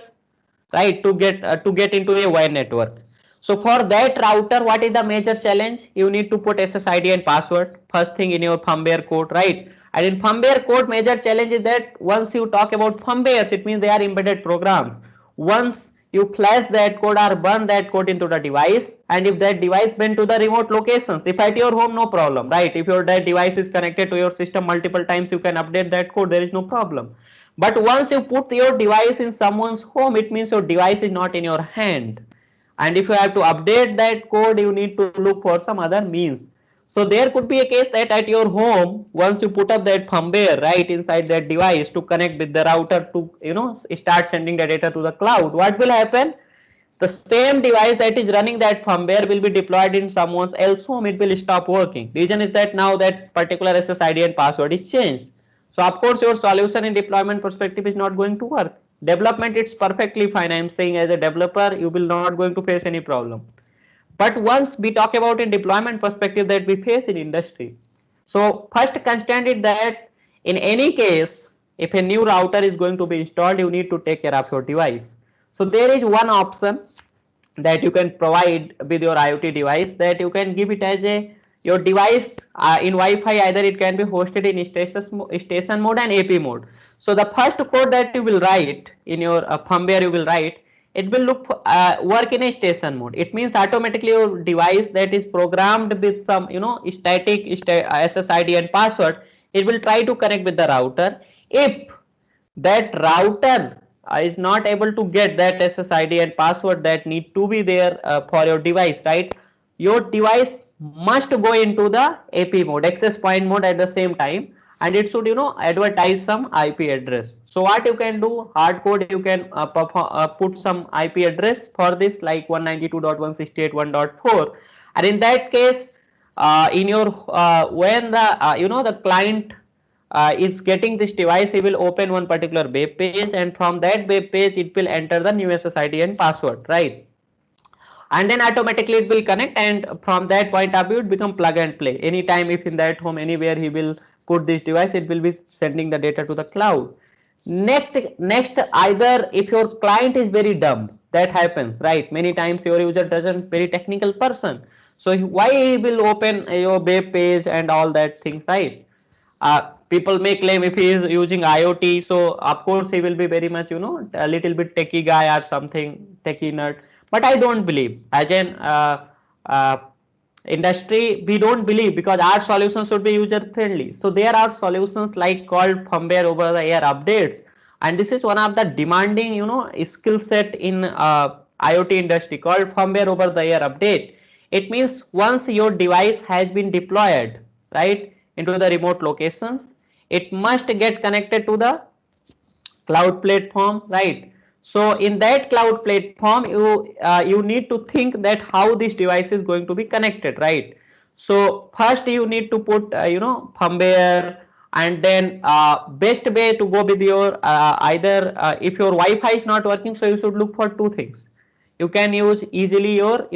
right, to get into a wire network. So for that router, what is the major challenge? You need to put SSID and password first thing in your firmware code, right? And in firmware code, major challenge is that once you talk about firmwares, it means they are embedded programs. Once you flash that code or burn that code into the device, and if that device went to the remote locations, if at your home, no problem, right? If your that device is connected to your system multiple times, you can update that code, there is no problem. But once you put your device in someone's home, it means your device is not in your hand. And if you have to update that code, you need to look for some other means. So there could be a case that at your home, once you put up that firmware right inside that device to connect with the router to start sending the data to the cloud, what will happen? The same device that is running that firmware will be deployed in someone else's home. It will stop working. Reason is that now that particular SSID and password is changed. So of course your solution in deployment perspective is not going to work. Development, it's perfectly fine. I'm saying as a developer, you will not going to face any problem. But once we talk about in deployment perspective that we face in industry. So first constraint is that in any case, if a new router is going to be installed, you need to take care of your device. So there is one option that you can provide with your IoT device, that you can give it as a your device in Wi-Fi, either it can be hosted in station mode and AP mode. So the first code that you will write in your firmware, you will write, it will work in a station mode. It means automatically your device that is programmed with some static SSID and password, it will try to connect with the router. If that router is not able to get that SSID and password that need to be there for your device, right? Your device must go into the AP mode, access point mode at the same time, and it should advertise some IP address. So what you can do, hard code, you can put some IP address for this like 192.168.1.4, and in that case in your when the the client is getting this device, he will open one particular web page, and from that web page it will enter the new SSID and password, right? And then automatically it will connect, and from that point of view it become plug and play. Anytime if in that home anywhere he will put this device, it will be sending the data to the cloud. Next, either if your client is very dumb, that happens, right? Many times your user doesn't very technical person, so why he will open your web page and all that things, right? People may claim if he is using IoT, so of course he will be very much, a little bit techie guy or something, techie nerd. But I don't believe. As an uh, industry, we don't believe, because our solutions should be user friendly. So there are solutions like called firmware over the air updates, and this is one of the demanding, skill set in IoT industry, called firmware over the air update. It means once your device has been deployed, right, into the remote locations, it must get connected to the cloud platform, right? So in that cloud platform, you need to think that how this device is going to be connected, right? So first you need to put firmware, and then best way to go with your either if your Wi-Fi is not working, so you should look for two things. You can use easily your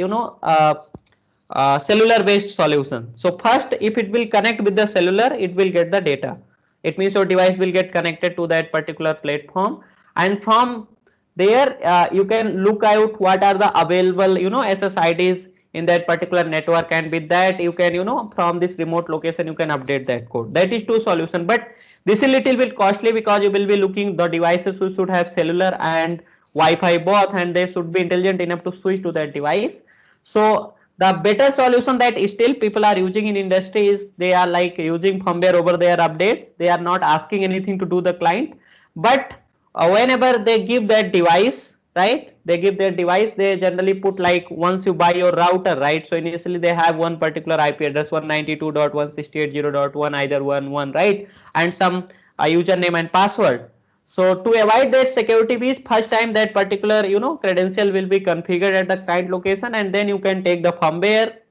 cellular based solution. So first, if it will connect with the cellular, it will get the data. It means your device will get connected to that particular platform, and from there you can look out what are the available SSIDs in that particular network, and with that you can from this remote location you can update that code. That is two solution, but this is little bit costly, because you will be looking the devices who should have cellular and Wi-Fi both, and they should be intelligent enough to switch to that device. So the better solution that still people are using in industry is they are like using firmware over their updates. They are not asking anything to do the client, but whenever they give that device, right, they give their device, they generally put like once you buy your router, right, so initially they have one particular IP address 192.168.0.1, either 1 right, and some username and password. So to avoid that security piece, first time that particular credential will be configured at the client location, and then you can take the firmware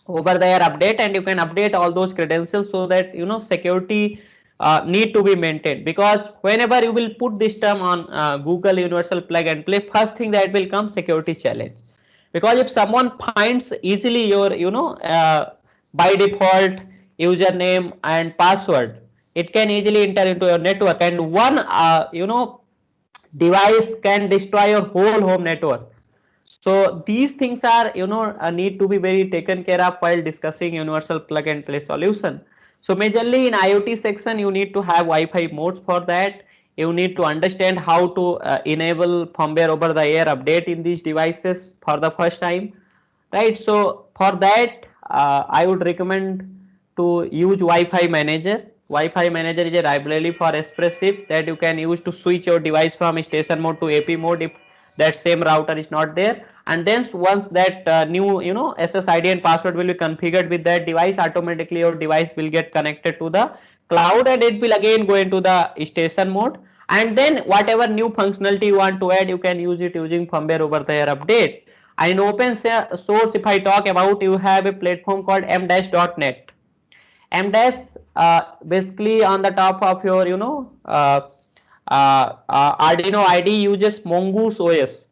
over there update, and you can update all those credentials, so that security need to be maintained. Because whenever you will put this term on Google Universal Plug and Play, first thing that will come security challenge. Because if someone finds easily your by default username and password, it can easily enter into your network, and one device can destroy your whole home network. So these things are need to be very taken care of while discussing universal plug and play solution. So majorly in IoT section, you need to have Wi-Fi modes. For that you need to understand how to enable firmware over the air update in these devices for the first time, right? So for that I would recommend to use Wi-Fi manager. Wi-Fi manager is a library for Espressif that you can use to switch your device from station mode to AP mode if that same router is not there. And then once that new SSID and password will be configured with that device, automatically your device will get connected to the cloud, and it will again go into the station mode. And then whatever new functionality you want to add, you can use it using firmware over the air update. And in open source, if I talk about, you have a platform called m-net. M-Dash basically on the top of your Arduino IDE uses Mongoose OS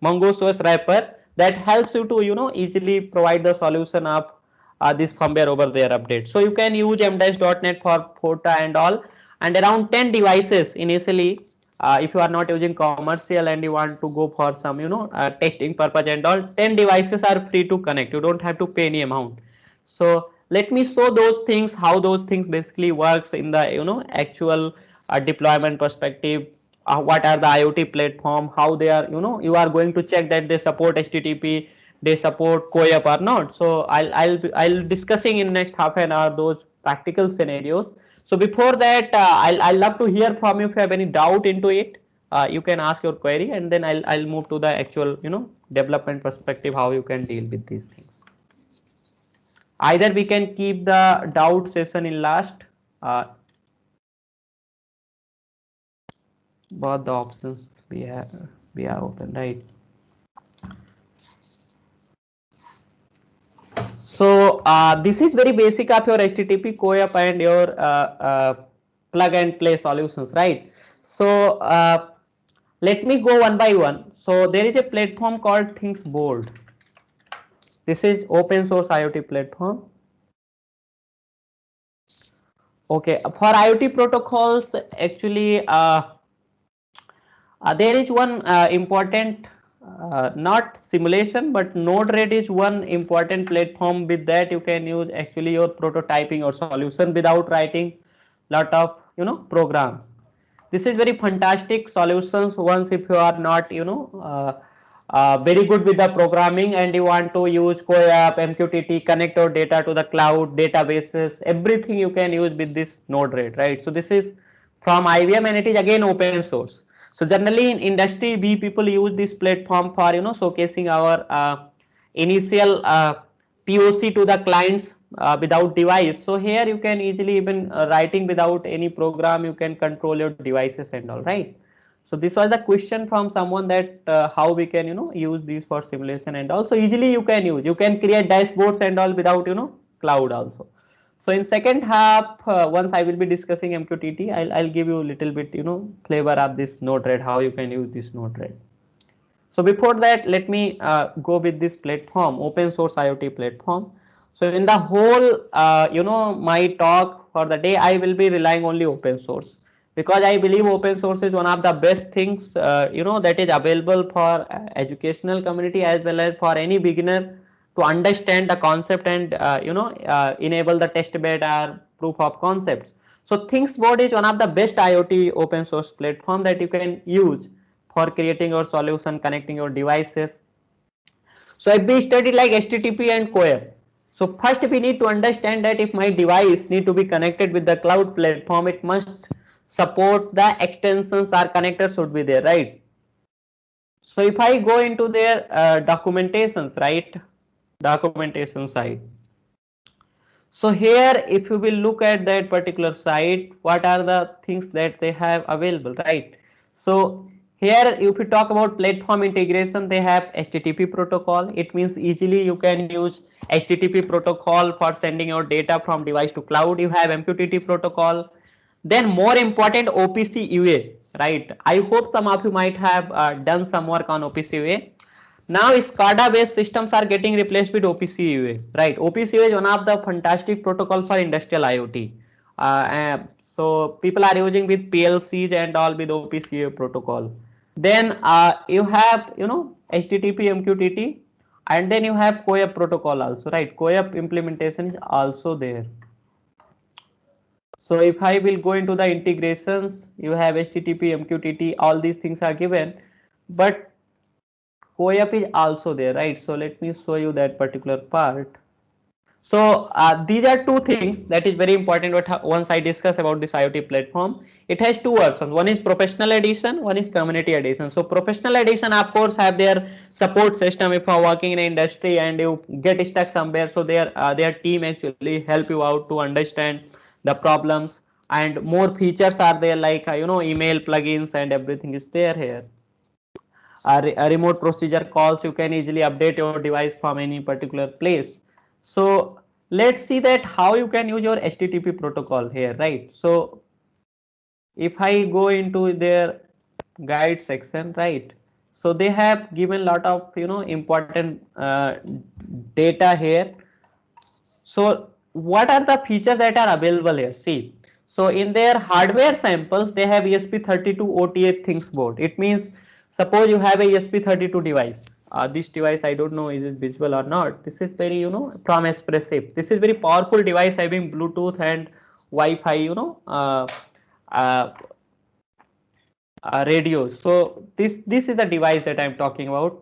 wrapper that helps you to easily provide the solution of this firmware over there update. So you can use m-net for FOTA and all, and around 10 devices initially. If you are not using commercial and you want to go for some testing purpose and all, 10 devices are free to connect. You don't have to pay any amount. So let me show those things, how those things basically works in the actual deployment perspective. What are the IoT platform, how they are, you are going to check that they support HTTP, they support CoAP or not. So I'll discussing in next half an hour those practical scenarios. So before that, I'll love to hear from you if you have any doubt into it. You can ask your query, and then I'll move to the actual development perspective, how you can deal with these things. Either we can keep the doubt session in last. Both the options we are open, right? So this is very basic of your HTTP CoAP and your plug and play solutions, right? So let me go one by one. So there is a platform called ThingsBoard. This is open source IoT platform. Okay, for IoT protocols, actually, there is one important, not simulation, but Node-RED is one important platform. With that, you can use actually your prototyping or solution without writing lot of programs. This is very fantastic solutions. Once if you are not very good with the programming and you want to use CoAP, MQTT, connect your data to the cloud, databases, everything you can use with this Node-RED, right? So this is from IBM and it is again open source. So generally in industry, we people use this platform for showcasing our initial POC to the clients without device. So here you can easily even writing without any program, you can control your devices and all, right? So this was the question from someone that how we can use these for simulation, and also easily you can create dashboards and all without cloud also. So in second half, once I will be discussing MQTT, I'll give you a little bit flavor of this Node-RED, how you can use this Node-RED. So before that, let me go with this platform, open source IoT platform. So in the whole, my talk for the day, I will be relying only open source, because I believe open source is one of the best things, that is available for educational community as well as for any beginner to understand the concept and, enable the test bed or proof of concepts. So ThingsBoard is one of the best IoT open source platform that you can use for creating your solution, connecting your devices. So if we study like HTTP and CoAP, so first we need to understand that if my device need to be connected with the cloud platform, it must support the extensions or connectors should be there, right? So if I go into their documentations, right, documentation side. So here, if you will look at that particular site, what are the things that they have available, right? So here, if you talk about platform integration, they have HTTP protocol. It means easily you can use HTTP protocol for sending your data from device to cloud. You have MQTT protocol. Then more important, OPC UA, right? I hope some of you might have done some work on OPC UA. Now SCADA based systems are getting replaced with OPC UA, right? OPC UA is one of the fantastic protocol for industrial IoT. So people are using with PLCs and all with OPC UA protocol. Then you have HTTP MQTT, and then you have CoAP protocol also, right? CoAP implementation is also there. So if I will go into the integrations, you have HTTP, MQTT, all these things are given, but CoAP is also there, right? So let me show you that particular part. So these are two things that is very important. What once I discuss about this IoT platform, it has two versions. One is professional edition, one is community edition. So professional edition, of course, have their support system. If you are working in an industry and you get stuck somewhere, so their team actually help you out to understand the problems, and more features are there, like email plugins and everything is there here. A remote procedure calls, you can easily update your device from any particular place. So let's see that how you can use your HTTP protocol here, right? So if I go into their guide section, right, so they have given lot of important data here. So what are the features that are available here? See, so in their hardware samples, they have ESP32 OTA ThingsBoard. It means suppose you have a ESP32 device. This device, I don't know is it visible or not. This is very from Espressif. This is very powerful device having Bluetooth and Wi-Fi uh, radios. So this is the device that I'm talking about,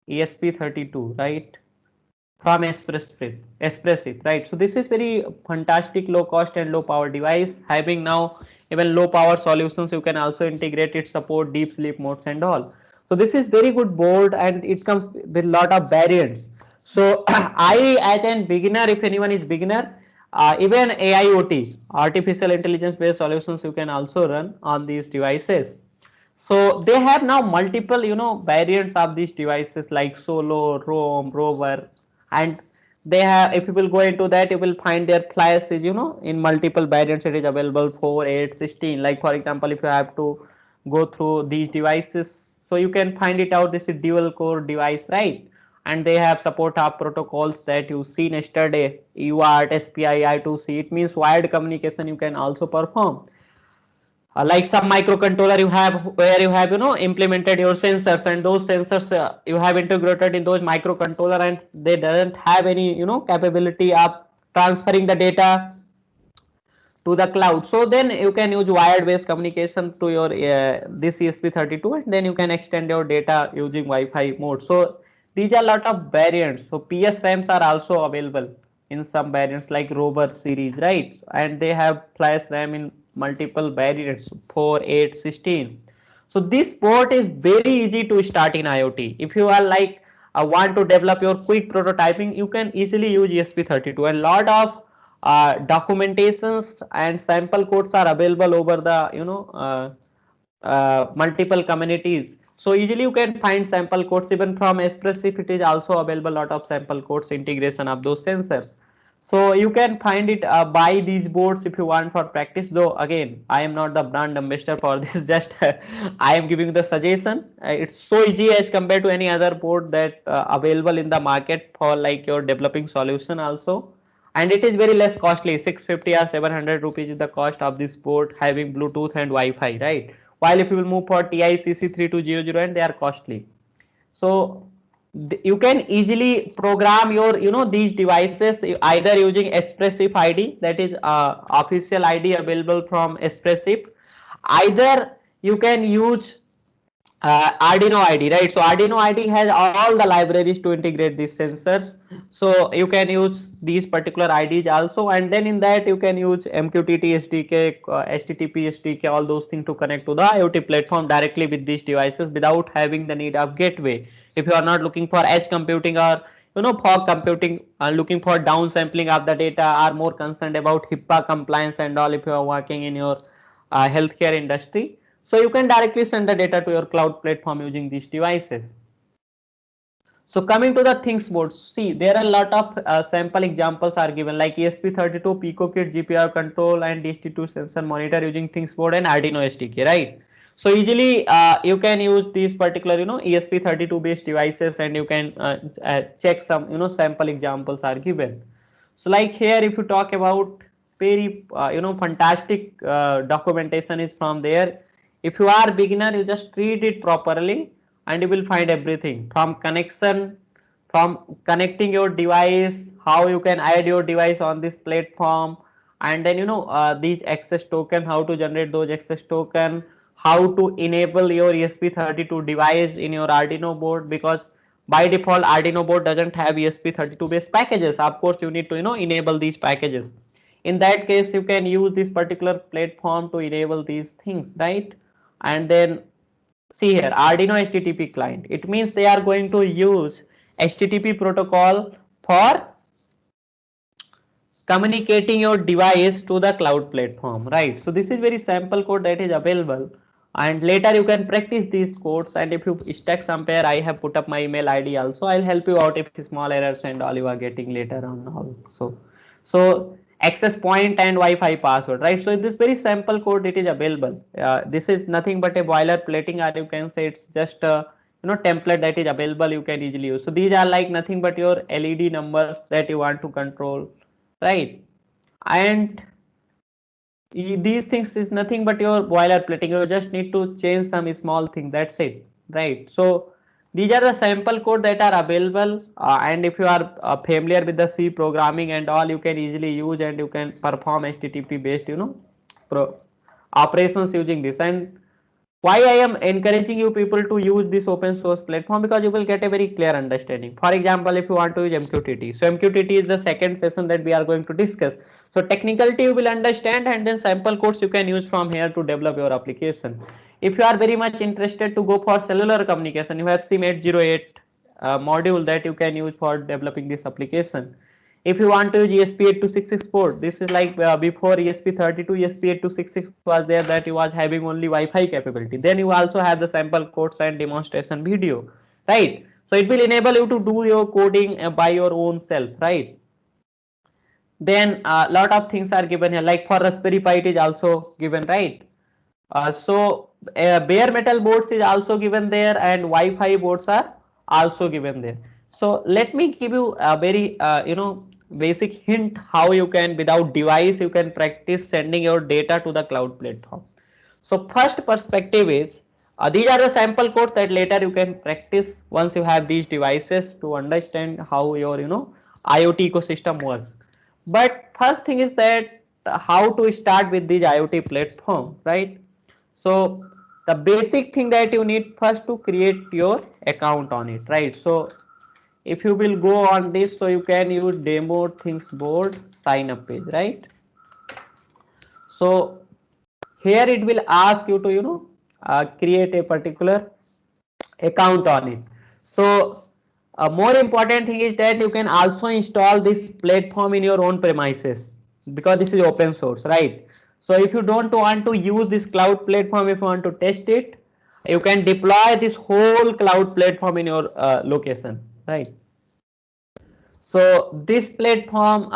ESP32, right? From Espressif, right? So this is very fantastic low cost and low power device, having now even low power solutions. You can also integrate it, support deep sleep modes and all. So this is very good board, and it comes with lot of variants. So I, as a beginner, if anyone is beginner, even AIoT, artificial intelligence based solutions, you can also run on these devices. So they have now multiple variants of these devices like Solo, Roam, Rover, and they have, if you will go into that, you will find their flash is, you know, in multiple variants. It is available 4, 8, 16. Like for example, if you have to go through these devices, so you can find it out. This is dual core device, right? And they have support of protocols that you seen yesterday, UART, SPI, I2C. It means wired communication you can also perform. Like some microcontroller you have, where you have, you know, implemented your sensors, and those sensors you have integrated in those microcontroller, and they doesn't have any, you know, capability of transferring the data to the cloud. So then you can use wired based communication to your this ESP32, and then you can extend your data using Wi-Fi mode. So these are a lot of variants. So PS RAMs are also available in some variants like Rover series, right? And they have flash RAM in multiple variants, 4, 8, 16. So this board is very easy to start in IoT. If you are like want to develop your quick prototyping, you can easily use ESP32, and lot of documentations and sample codes are available over the, you know, multiple communities. So easily you can find sample codes. Even from Espressif it is also available, lot of sample codes, integration of those sensors. So you can find it, buy these boards if you want for practice. Though again, I am not the brand ambassador for this, just I am giving the suggestion. It's so easy as compared to any other board that available in the market for like your developing solution also. And it is very less costly, 650 or 700 rupees is the cost of this board, having Bluetooth and Wi-Fi, right? While if you will move for TI CC3200, and they are costly. So you can easily program your, you know, these devices either using Espressif ID, that is official ID available from Espressif. Either you can use Arduino ID, right? So Arduino ID has all the libraries to integrate these sensors. So you can use these particular IDs also, and then in that you can use MQTT SDK, HTTP SDK, all those things to connect to the IoT platform directly with these devices without having the need of gateway. If you are not looking for edge computing or, you know, fog computing, looking for downsampling of the data, are more concerned about HIPAA compliance and all, if you are working in your healthcare industry, so you can directly send the data to your cloud platform using these devices. So coming to the things board, see there are a lot of sample examples are given, like ESP32 PicoKit GPIO control and DHT2 sensor monitor using things board and Arduino SDK, right? So easily you can use these particular, you know, ESP32 based devices, and you can check some, you know, sample examples are given. So like here, if you talk about very you know, fantastic documentation is from there. If you are beginner, you just read it properly and you will find everything from connection, from connecting your device, how you can add your device on this platform, and then, you know, these access token, how to generate those access token, how to enable your ESP32 device in your Arduino board, because by default Arduino board doesn't have ESP32 based packages. Of course you need to, you know, enable these packages. In that case you can use this particular platform to enable these things, right? And then see here, Arduino HTTP client, it means they are going to use HTTP protocol for communicating your device to the cloud platform, right? So this is very sample code that is available, and later you can practice these codes. And if you stack some pair, I have put up my email ID also, I'll help you out if small errors and all you are getting later on also. So access point and Wi-Fi password, right? So this very sample code, it is available. This is nothing but a boilerplating, or you can say it's just a, you know, template that is available, you can easily use. So these are like nothing but your LED numbers that you want to control, right? And these things is nothing but your boilerplating, you just need to change some small thing, that's it, right? So these are the sample code that are available, and if you are familiar with the C programming and all, you can easily use and you can perform HTTP based, you know, operations using this. And why I am encouraging you people to use this open source platform, because you will get a very clear understanding. For example, if you want to use MQTT, so MQTT is the second session that we are going to discuss. So technicality you will understand, and then sample codes you can use from here to develop your application. If you are very much interested to go for cellular communication, you have SIM808 module that you can use for developing this application. If you want to use ESP8266 port, this is like before ESP32, ESP8266 was there, that you was having only Wi-Fi capability. Then you also have the sample codes and demonstration video, right? So it will enable you to do your coding by your own self, right? Then a lot of things are given here, like for Raspberry Pi it is also given, right? So bare metal boards is also given there, and Wi-Fi boards are also given there. So let me give you a very basic hint how you can, without device, you can practice sending your data to the cloud platform. So first perspective is, these are the sample codes that later you can practice once you have these devices to understand how your IoT ecosystem works. But first thing is that how to start with this IoT platform, right? So the basic thing that you need first to create your account on it, right? So if you will go on this, so you can use demo things board sign up page, right? So here it will ask you to create a particular account on it. So a more important thing is that you can also install this platform in your own premises, because this is open source, right? So if you don't want to use this cloud platform, if you want to test it, you can deploy this whole cloud platform in your location, right? So this platform,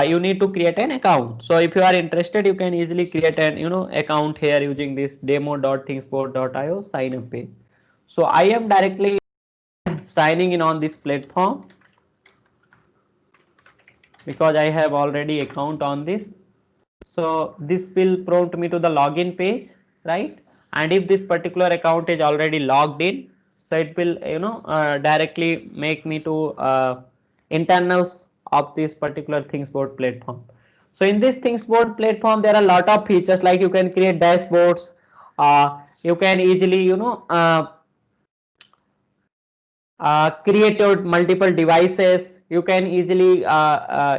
you need to create an account. So if you are interested, you can easily create an account here using this demo.thingsport.io sign up page. So I am directly signing in on this platform because I have already account on this. So this will prompt me to the login page, right? And if this particular account is already logged in, so it will directly make me to internals of this particular ThingsBoard platform. So in this ThingsBoard platform, there are a lot of features, like you can create dashboards, you can easily create your multiple devices. You can easily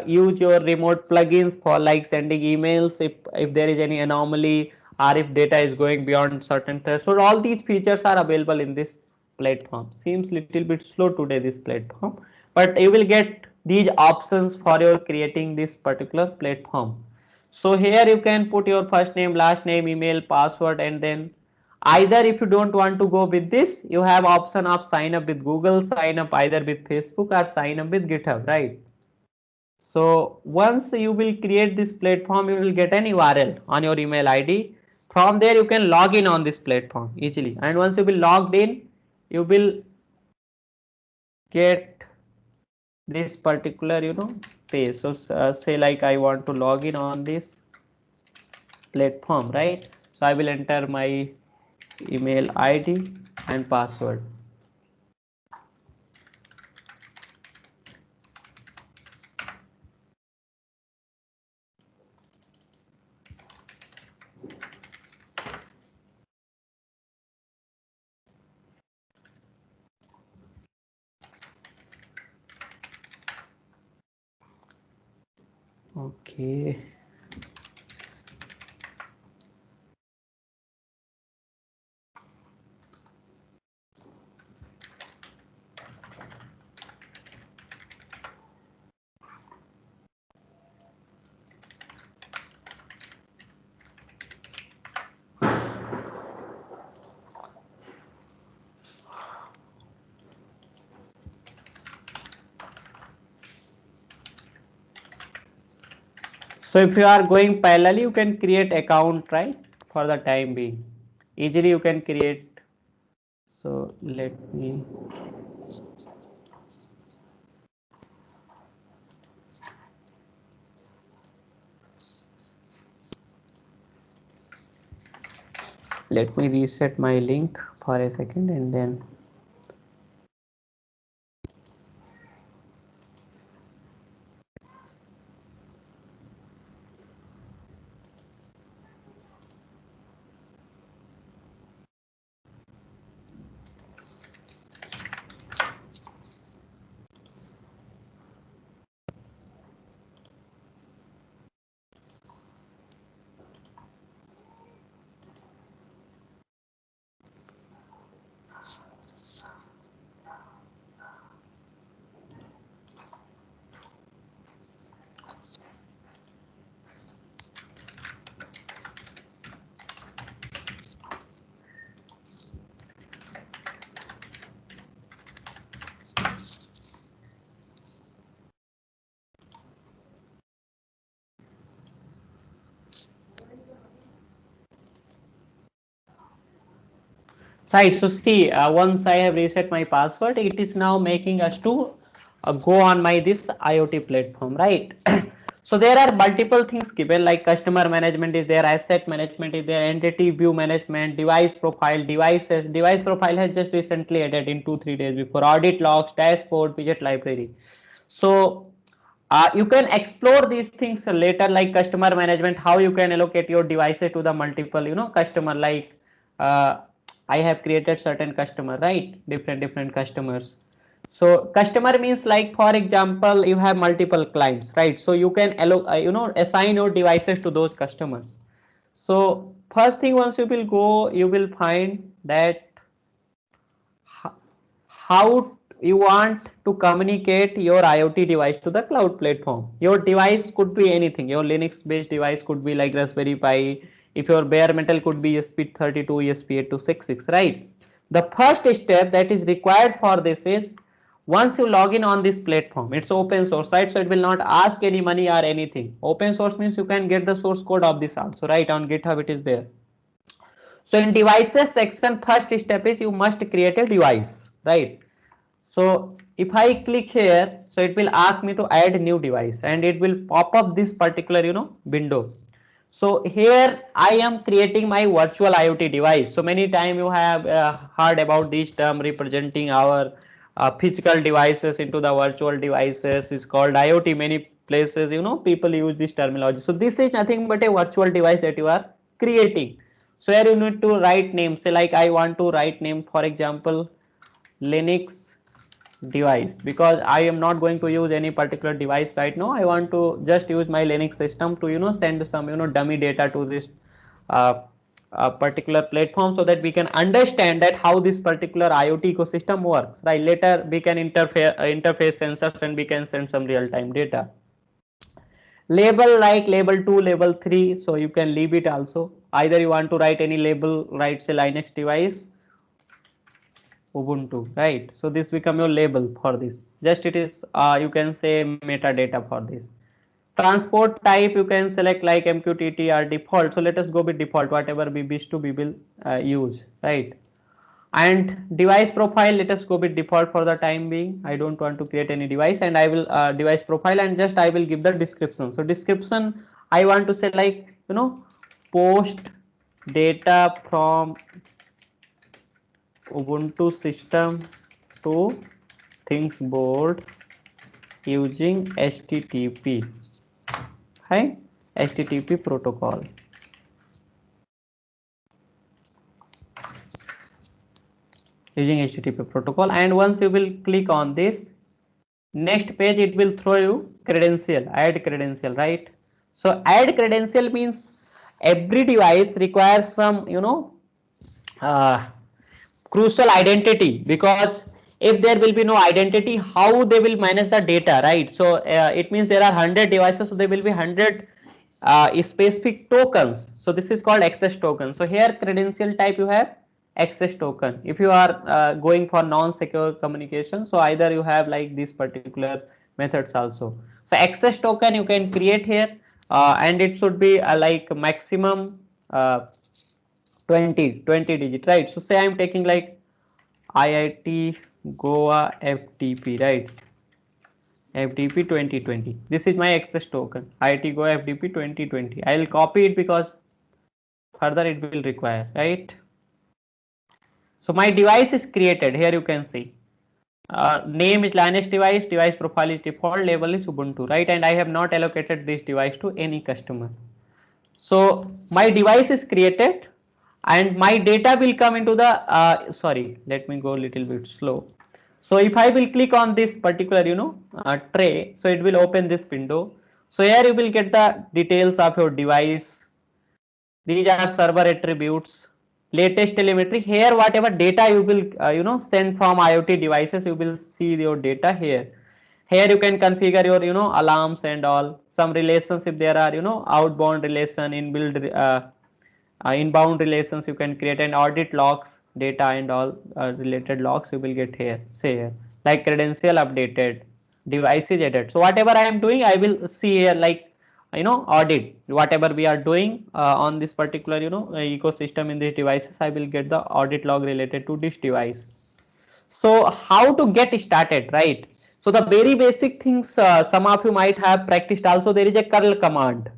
use your remote plugins for like sending emails if there is any anomaly, or if data is going beyond certain threshold. All these features are available in this platform. Seems little bit slow today, this platform, but you will get these options for your creating this particular platform. So here you can put your first name, last name, email, password, and then either, if you don't want to go with this, you have option of sign up with Google, sign up either with Facebook, or sign up with GitHub, right? So once you will create this platform, you will get an URL on your email ID. From there you can log in on this platform easily, and once you will logged in, you will get this particular page. So say like I want to log in on this platform, right? So I will enter my email ID and password. Okay. So if you are going parallel, you can create account, right? For the time being, easily you can create. So let me reset my link for a second, and then Right. So see, once I have reset my password, it is now making us to go on my this IoT platform, right? So there are multiple things given, like customer management is there, asset management is there, entity view management, device profile, devices. Device profile has just recently added in 2-3 days before. Audit logs, dashboard, widget library. So you can explore these things later, like customer management, how you can allocate your devices to the multiple customer, like uh, I have created certain customer, right? Different customers. So customer means, like for example, you have multiple clients, right? So you can assign your devices to those customers. So first thing, once you will go, you will find that how you want to communicate your IoT device to the cloud platform. Your device could be anything. Your Linux based device could be like Raspberry Pi. If your bare metal could be ESP32, ESP8266, right? The first step that is required for this is, once you log in on this platform, it's open source, right? So it will not ask any money or anything. Open source means you can get the source code of this also, right? On GitHub it is there. So in devices section, first step is you must create a device, right? So if I click here, so it will ask me to add new device, and it will pop up this particular window. So here I am creating my virtual IoT device. So many time you have heard about this term, representing our physical devices into the virtual devices is called IoT. Many places people use this terminology. So this is nothing but a virtual device that you are creating. So here you need to write name. Say like I want to write name, for example, Linux device, because I am not going to use any particular device right now. I want to just use my Linux system to send some dummy data to this uh, particular platform, so that we can understand that how this particular IoT ecosystem works, right? Later we can interface sensors, and we can send some real-time data. Label, like label 2, label 3, so you can leave it also. Either you want to write any label, write say Linux device Ubuntu, right? So this become your label for this. Just it is you can say metadata for this. Transport type you can select like MQTT or default. So let us go with default, whatever we wish to we will use, right? And device profile, let us go with default for the time being. I don't want to create any device, and I will device profile, and just I will give the description. So description, I want to say like post data from Ubuntu system to things board using HTTP, right? HTTP protocol. Using HTTP protocol, and once you will click on this next page, it will throw you credential, add credential, right? So add credential means every device requires some uh, crucial identity, because if there will be no identity, how they will manage the data, right? So it means there are 100 devices, so there will be 100 specific tokens. So this is called access token. So here credential type you have access token. If you are going for non-secure communication, so either you have like these particular methods also. So access token you can create here, and it should be like maximum 20 digit, right? So say I'm taking like IIT Goa FTP, right? FTP 2020. This is my access token. IIT Goa FTP 2020. I will copy it because further it will require, right? So my device is created. Here you can see. Name is Linux device, device profile is default, label is Ubuntu, right? And I have not allocated this device to any customer. So my device is created, and my data will come into the sorry, let me go a little bit slow. So if I will click on this particular tray, so it will open this window. So here you will get the details of your device. These are server attributes, latest telemetry. Here whatever data you will send from IoT devices, you will see your data here. Here you can configure your alarms and all, some relations. If there are outbound relation, inbound relations, you can create an audit logs data, and all related logs you will get here. Say here like credential updated, devices added. So whatever I am doing, I will see here like audit whatever we are doing on this particular ecosystem in these devices. I will get the audit log related to this device. So how to get started, right? So the very basic things some of you might have practiced also. There is a curl command.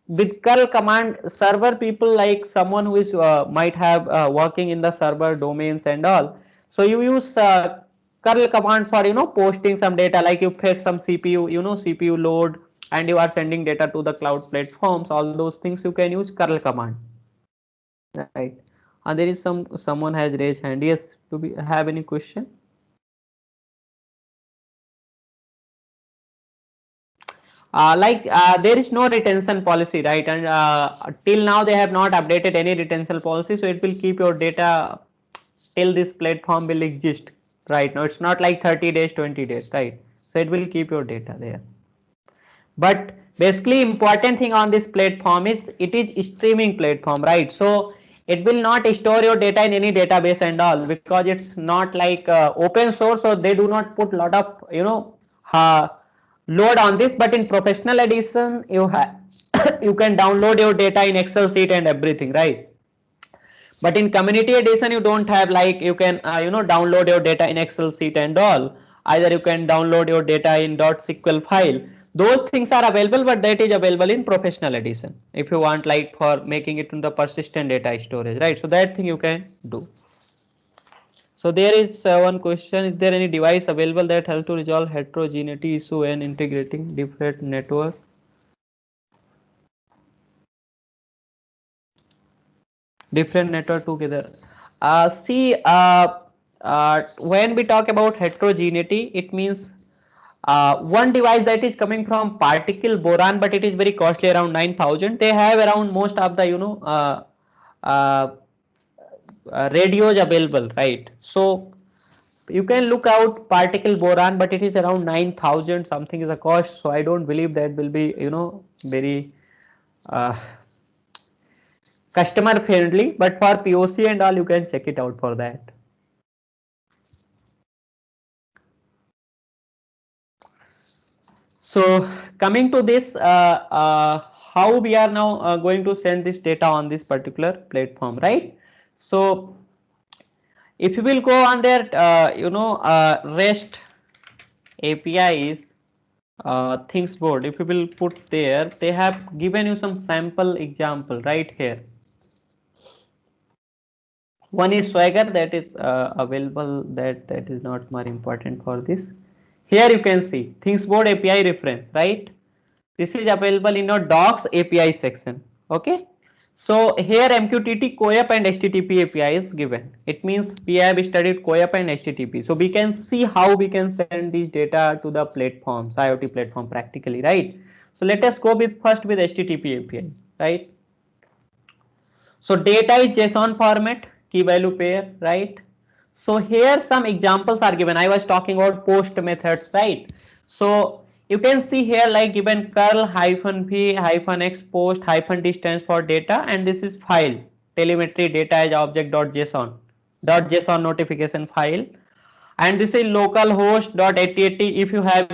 With curl command, server people like someone who is might have working in the server domains and all. So you use curl command for posting some data, like you fetch some CPU, CPU load, and you are sending data to the cloud platforms. All those things you can use curl command, right? And there is someone has raised hand. Yes, do we have any question? There is no retention policy, right? And till now they have not updated any retention policy, so it will keep your data till this platform will exist. Right now it's not like 30 days, 20 days, right? So it will keep your data there. But basically important thing on this platform is it is streaming platform, right? So it will not store your data in any database and all, because it's not like open source, so they do not put lot of uh, load on this. But in professional edition you have you can download your data in Excel sheet and everything, right? But in community edition you don't have, like you can download your data in Excel sheet and all. Either you can download your data in .sql file. Those things are available, but that is available in professional edition if you want, like for making it in the persistent data storage, right? So that thing you can do. So there is one question: is there any device available that helps to resolve heterogeneity issue when integrating different network? Different network together. See, when we talk about heterogeneity, it means one device that is coming from particle boron, but it is very costly, around 9,000. They have around most of the uh, radios available, right? So you can look out particle boron, but it is around 9,000 something is the cost. So I don't believe that will be very uh, customer friendly, but for POC and all you can check it out for that. So coming to this, how we are now going to send this data on this particular platform, right? So if you will go on their REST APIs things board, if you will put there, they have given you some sample example right here. One is Swagger, that is available, that is not more important for this. Here you can see Thingsboard API reference, right? This is available in your docs API section. Okay. So here MQTT, CoAP and HTTP API is given. It means we have studied CoAP and HTTP. So we can see how we can send these data to the platforms, IoT platform practically, right? So let us go with first with HTTP API, right? So data is JSON format, key value pair, right? So here some examples are given. I was talking about post methods, right? So you can see here like given curl -v -x post -d stands for data, and this is file telemetry data as object.json notification file, and this is localhost.8080. If you have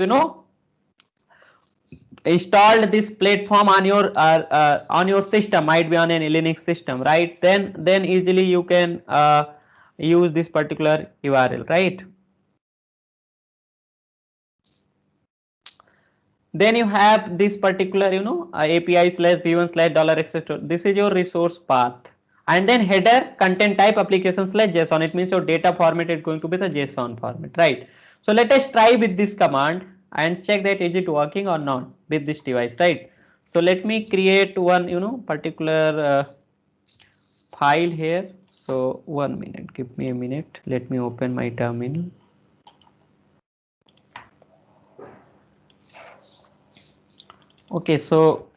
installed this platform on your system, might be on an Linux system, right? Then easily you can use this particular URL, right? Then you have this particular API /v1 $, this is your resource path, and then header content type application /json. It means your data format is going to be the JSON format, right? So let us try with this command and check that is it working or not with this device, right? So let me create one particular file here. So 1 minute, give me a minute, let me open my terminal. Okay, so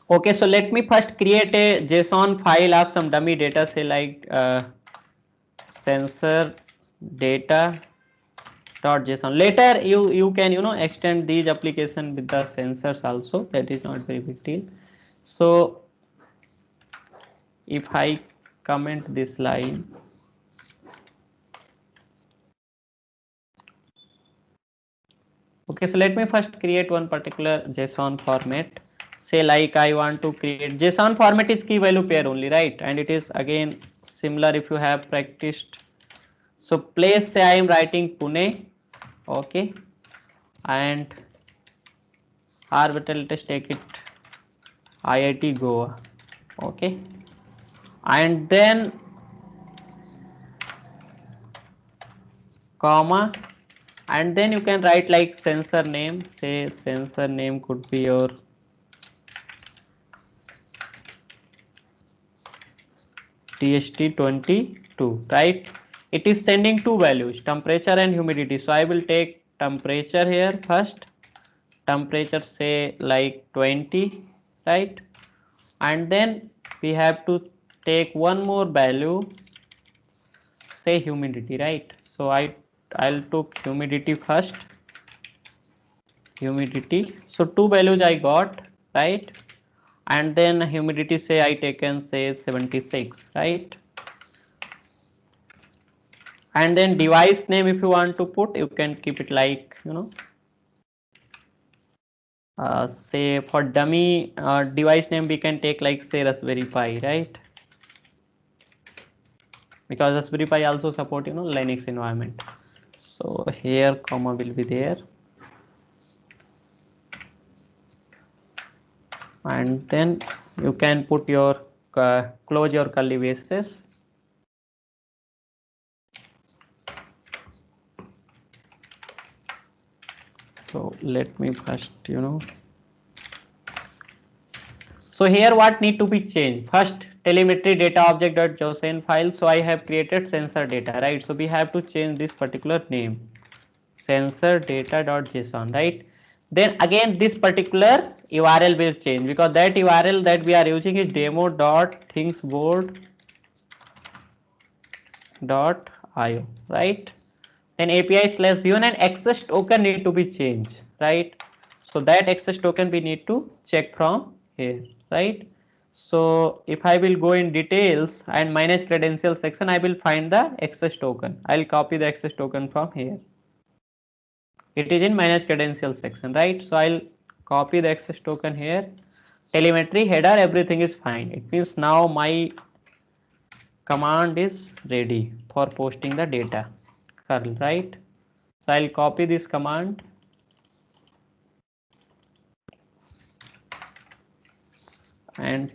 okay, so let me first create a JSON file of some dummy data, say like sensor data dot json. Later you can extend these application with the sensors also, that is not very big deal. So if I comment this line, okay, so let me first create one particular JSON format. Say like I want to create JSON format is key value pair only, right? And it is again similar if you have practiced. So place say I am writing Pune, okay, and orbital, let us take it IIT Goa, okay, and then comma, and then you can write like sensor name. Say sensor name could be your TST22, right? It is sending two values, temperature and humidity. So I will take temperature here first, temperature say like 20, right? And then we have to take one more value, say humidity, right? So I'll took humidity first, humidity. So two values I got, right? And then humidity say I taken say 76, right? And then device name, if you want to put, you can keep it like say for dummy device name we can take like say Raspberry Pi, right? Because Raspberry Pi also support Linux environment. So here comma will be there, and then you can put your close your curly braces. So let me first so here what need to be changed? First, telemetry data object.json file. So I have created sensor data, right? So we have to change this particular name, sensor data.json, right? Then again this particular URL will change, because that URL that we are using is demo.thingsboard.io, right? Then API slash v1 and access token need to be changed, right? So that access token we need to check from here, right? So if I will go in details and manage credential section, I will find the access token. I'll copy the access token from here. It is in manage credential section, right? So I'll copy the access token here. Telemetry header, everything is fine. It means now my command is ready for posting the data curl, right? So I'll copy this command and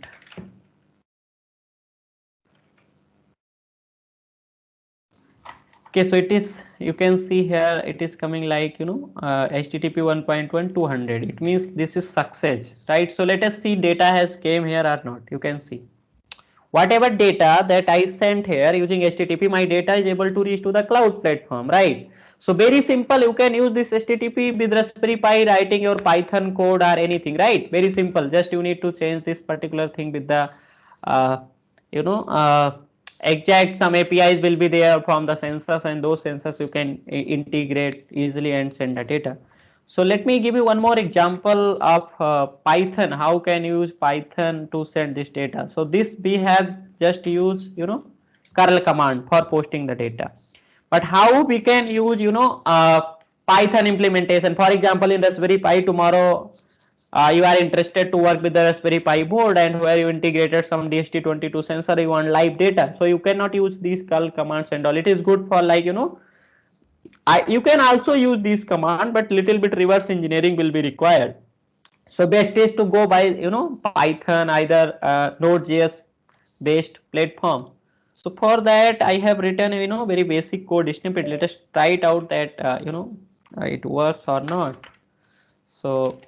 okay, so it is, you can see here it is coming like HTTP 1.1 200. It means this is success, right? So let us see data has came here or not. You can see whatever data that I sent here using HTTP, my data is able to reach to the cloud platform, right? So very simple, you can use this HTTP with Raspberry Pi writing your Python code or anything, right? Very simple, just you need to change this particular thing with the uh, you know exact some APIs will be there from the sensors, and those sensors you can integrate easily and send the data. So let me give you one more example of Python. How can you use Python to send this data? So this we have just use curl command for posting the data. But how we can use Python implementation? For example, in Raspberry Pi tomorrow, you are interested to work with the Raspberry Pi board, and where you integrated some DHT22 sensor, you want live data. So you cannot use these curl commands and all. It is good for like you can also use this command, but little bit reverse engineering will be required. So best is to go by Python, either Node.js based platform. So for that I have written very basic code snippet. Let us try it out that it works or not. So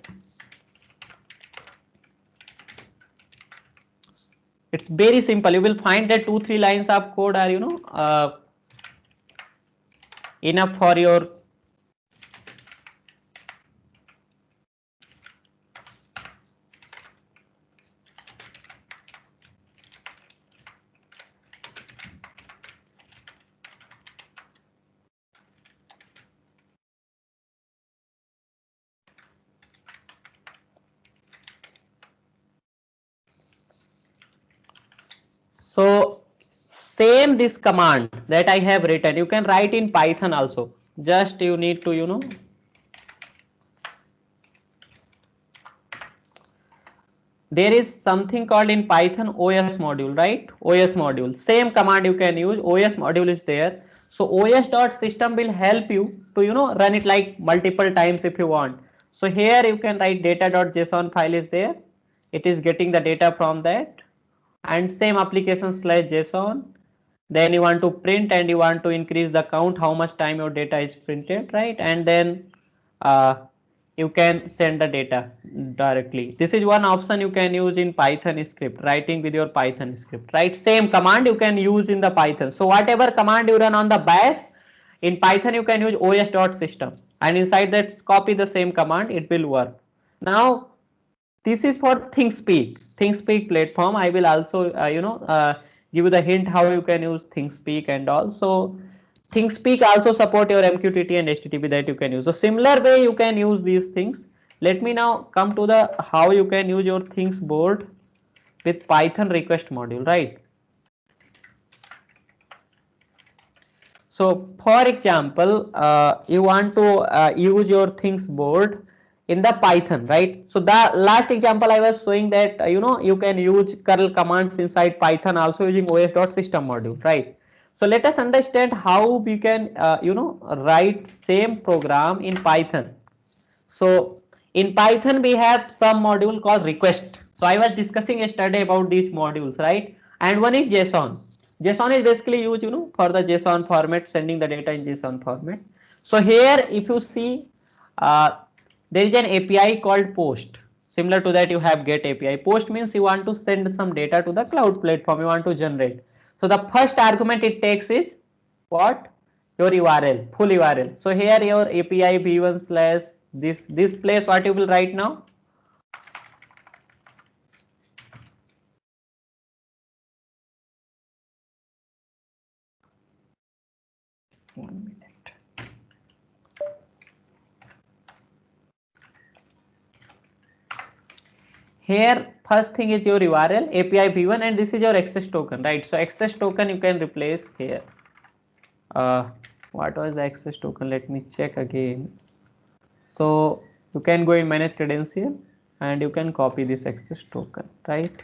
it's very simple. You will find that 2-3 lines of code are enough for your same this command that I have written, you can write in Python also. Just you need to, there is something called in Python OS module, right? OS module, same command you can use. OS module is there. So os.system will help you to, run it like multiple times if you want. So here you can write data.json file is there. It is getting the data from that, and same application slash JSON. Then you want to print and you want to increase the count, how much time your data is printed, right? And then uh, you can send the data directly. This is one option you can use in Python script, writing with your Python script, right? Same command you can use in the Python. So whatever command you run on the bash, in Python you can use os.system, and inside that copy the same command, it will work. Now this is for ThinkSpeak platform. I will also give you the hint how you can use ThinkSpeak, and also ThinkSpeak also support your MQTT and HTTP that you can use. So similar way you can use these things. Let me now come to the how you can use your things board with Python request module, right? So for example, you want to use your things board in the Python, right? So the last example I was showing that you can use curl commands inside Python also using os.system module, right? So let us understand how we can write same program in Python. So in Python we have some module called request. So I was discussing yesterday about these modules, right? And one is JSON. JSON is basically used, for the JSON format, sending the data in JSON format. So here, if you see, there is an API called post. Similar to that, you have get API. Post means you want to send some data to the cloud platform, you want to generate. So the first argument it takes is what? Your URL, full URL. So here your API v1 slash this place, what you will write now? One minute. Here first thing is your URL API v1, and this is your access token, right? So access token you can replace here. What was the access token? Let me check again. So you can go in manage credential and you can copy this access token, right?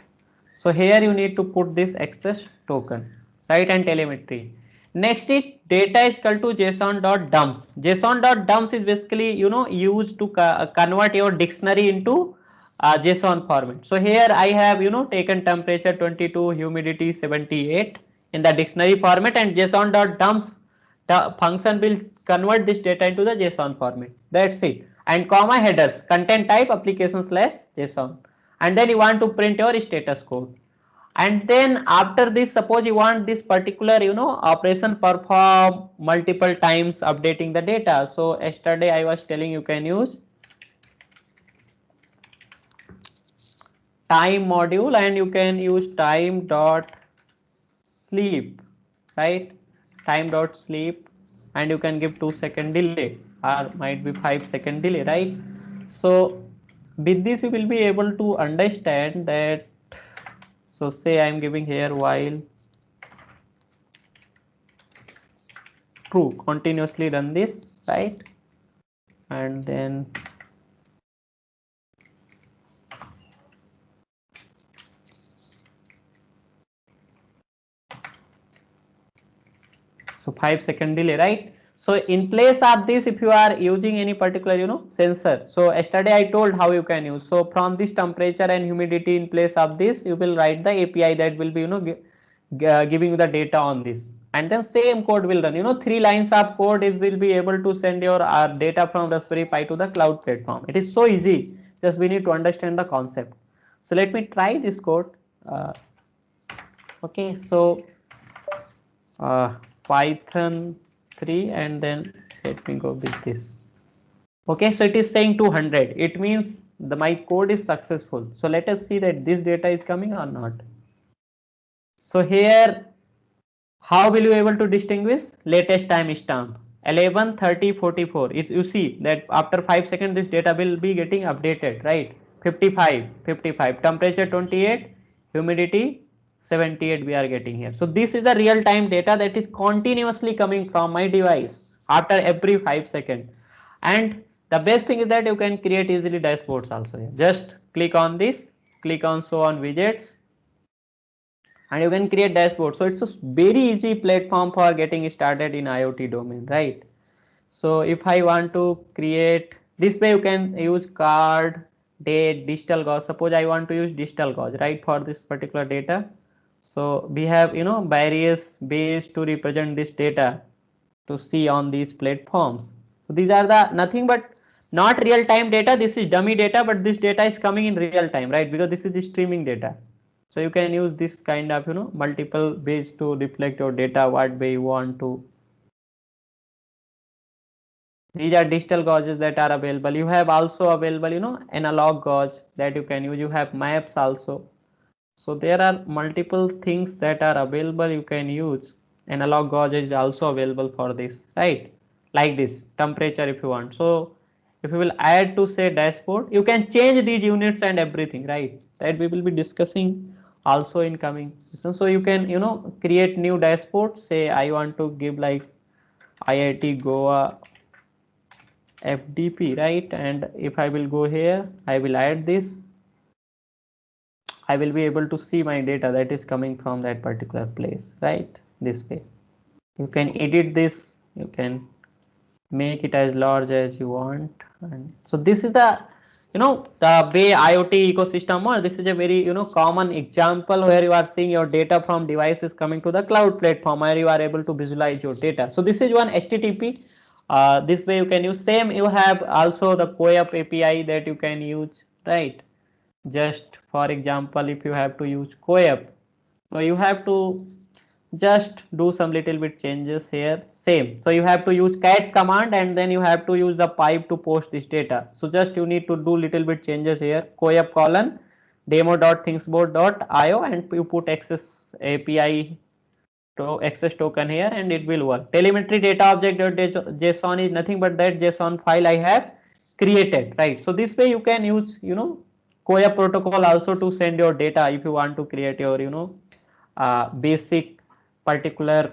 So here you need to put this access token, right? And telemetry. Next is data is equal to json.dumps. Json.dumps is basically used to convert your dictionary into JSON format. So here I have taken temperature 22, humidity 78 in the dictionary format, and json.dumps the function will convert this data into the JSON format. That's it. And comma headers, content type application slash JSON. And then you want to print your status code. And then after this, suppose you want this particular operation perform multiple times updating the data. So yesterday I was telling you can use time module, and you can use time dot sleep, right? Time dot sleep, and you can give 2-second delay, or might be 5-second delay, right? So with this you will be able to understand that. So say I am giving here while true, continuously run this, right? And then so 5-second delay, right? So in place of this, if you are using any particular sensor, so yesterday I told how you can use. So from this temperature and humidity, in place of this you will write the API that will be giving you the data on this, and then same code will run. 3 lines of code is will be able to send your data from Raspberry Pi to the cloud platform. It is so easy, just we need to understand the concept. So let me try this code. Okay, so Python 3, and then let me go with this. Okay, so it is saying 200. It means my code is successful. So let us see that this data is coming or not. So here, how will you able to distinguish latest timestamp 11 30 44? You see that after 5 seconds this data will be getting updated, right? 55 temperature 28, humidity 78 we are getting here. So this is the real time data that is continuously coming from my device after every 5 seconds. And the best thing is that you can create easily dashboards also here. Just click on this, click on show on widgets, and you can create dashboard. So it's a very easy platform for getting started in IoT domain, right? So if I want to create this way, you can use card, date, digital gauge. Suppose I want to use digital gauge, right, for this particular data. So we have various ways to represent this data to see on these platforms. So these are the nothing but not real time data. This is dummy data, but this data is coming in real time, right? Because this is the streaming data. So you can use this kind of multiple ways to reflect your data what way you want to. These are digital gauges that are available. You have also available analog gauge that you can use. You have maps also. So there are multiple things that are available you can use. Analog gauge is also available for this, right? Like this temperature if you want. So if you will add to say dashboard, you can change these units and everything, right? That we will be discussing also in coming. So you can create new dashboard. Say I want to give like IIT Goa FDP, right? And if I will go here, I will add this. I will be able to see my data that is coming from that particular place, right? This way. You can edit this, you can make it as large as you want. And so this is the way IoT ecosystem, or this is a very common example where you are seeing your data from devices coming to the cloud platform where you are able to visualize your data. So this is one HTTP. This way you can use same. You have also the CoAP API that you can use, right? Just for example, if you have to use CoAP, so you have to just do some little bit changes here. Same. So you have to use cat command and then you have to use the pipe to post this data. So just you need to do little bit changes here. CoAP colon demo.thingsboard.io and you put access API to access token here and it will work. Telemetry data object.json is nothing but that JSON file I have created, right? So this way you can use CoAP protocol also to send your data if you want to create your basic particular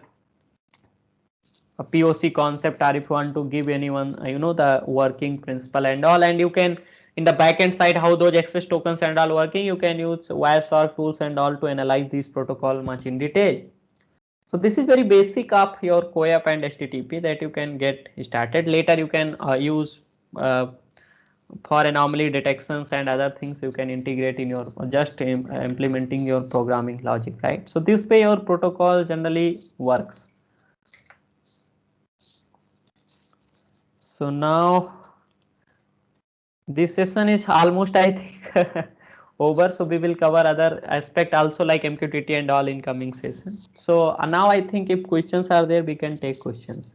POC concept, or if you want to give anyone the working principle and all. And you can in the backend side how those access tokens and all working, you can use Wireshark tools and all to analyze these protocol much in detail. So this is very basic of your CoAP and HTTP that you can get started. Later you can use for anomaly detections and other things you can integrate in your just implementing your programming logic, right? So this way your protocol generally works. So now this session is almost I think over, so we will cover other aspect also like MQTT and all in coming session. So now I think if questions are there we can take questions.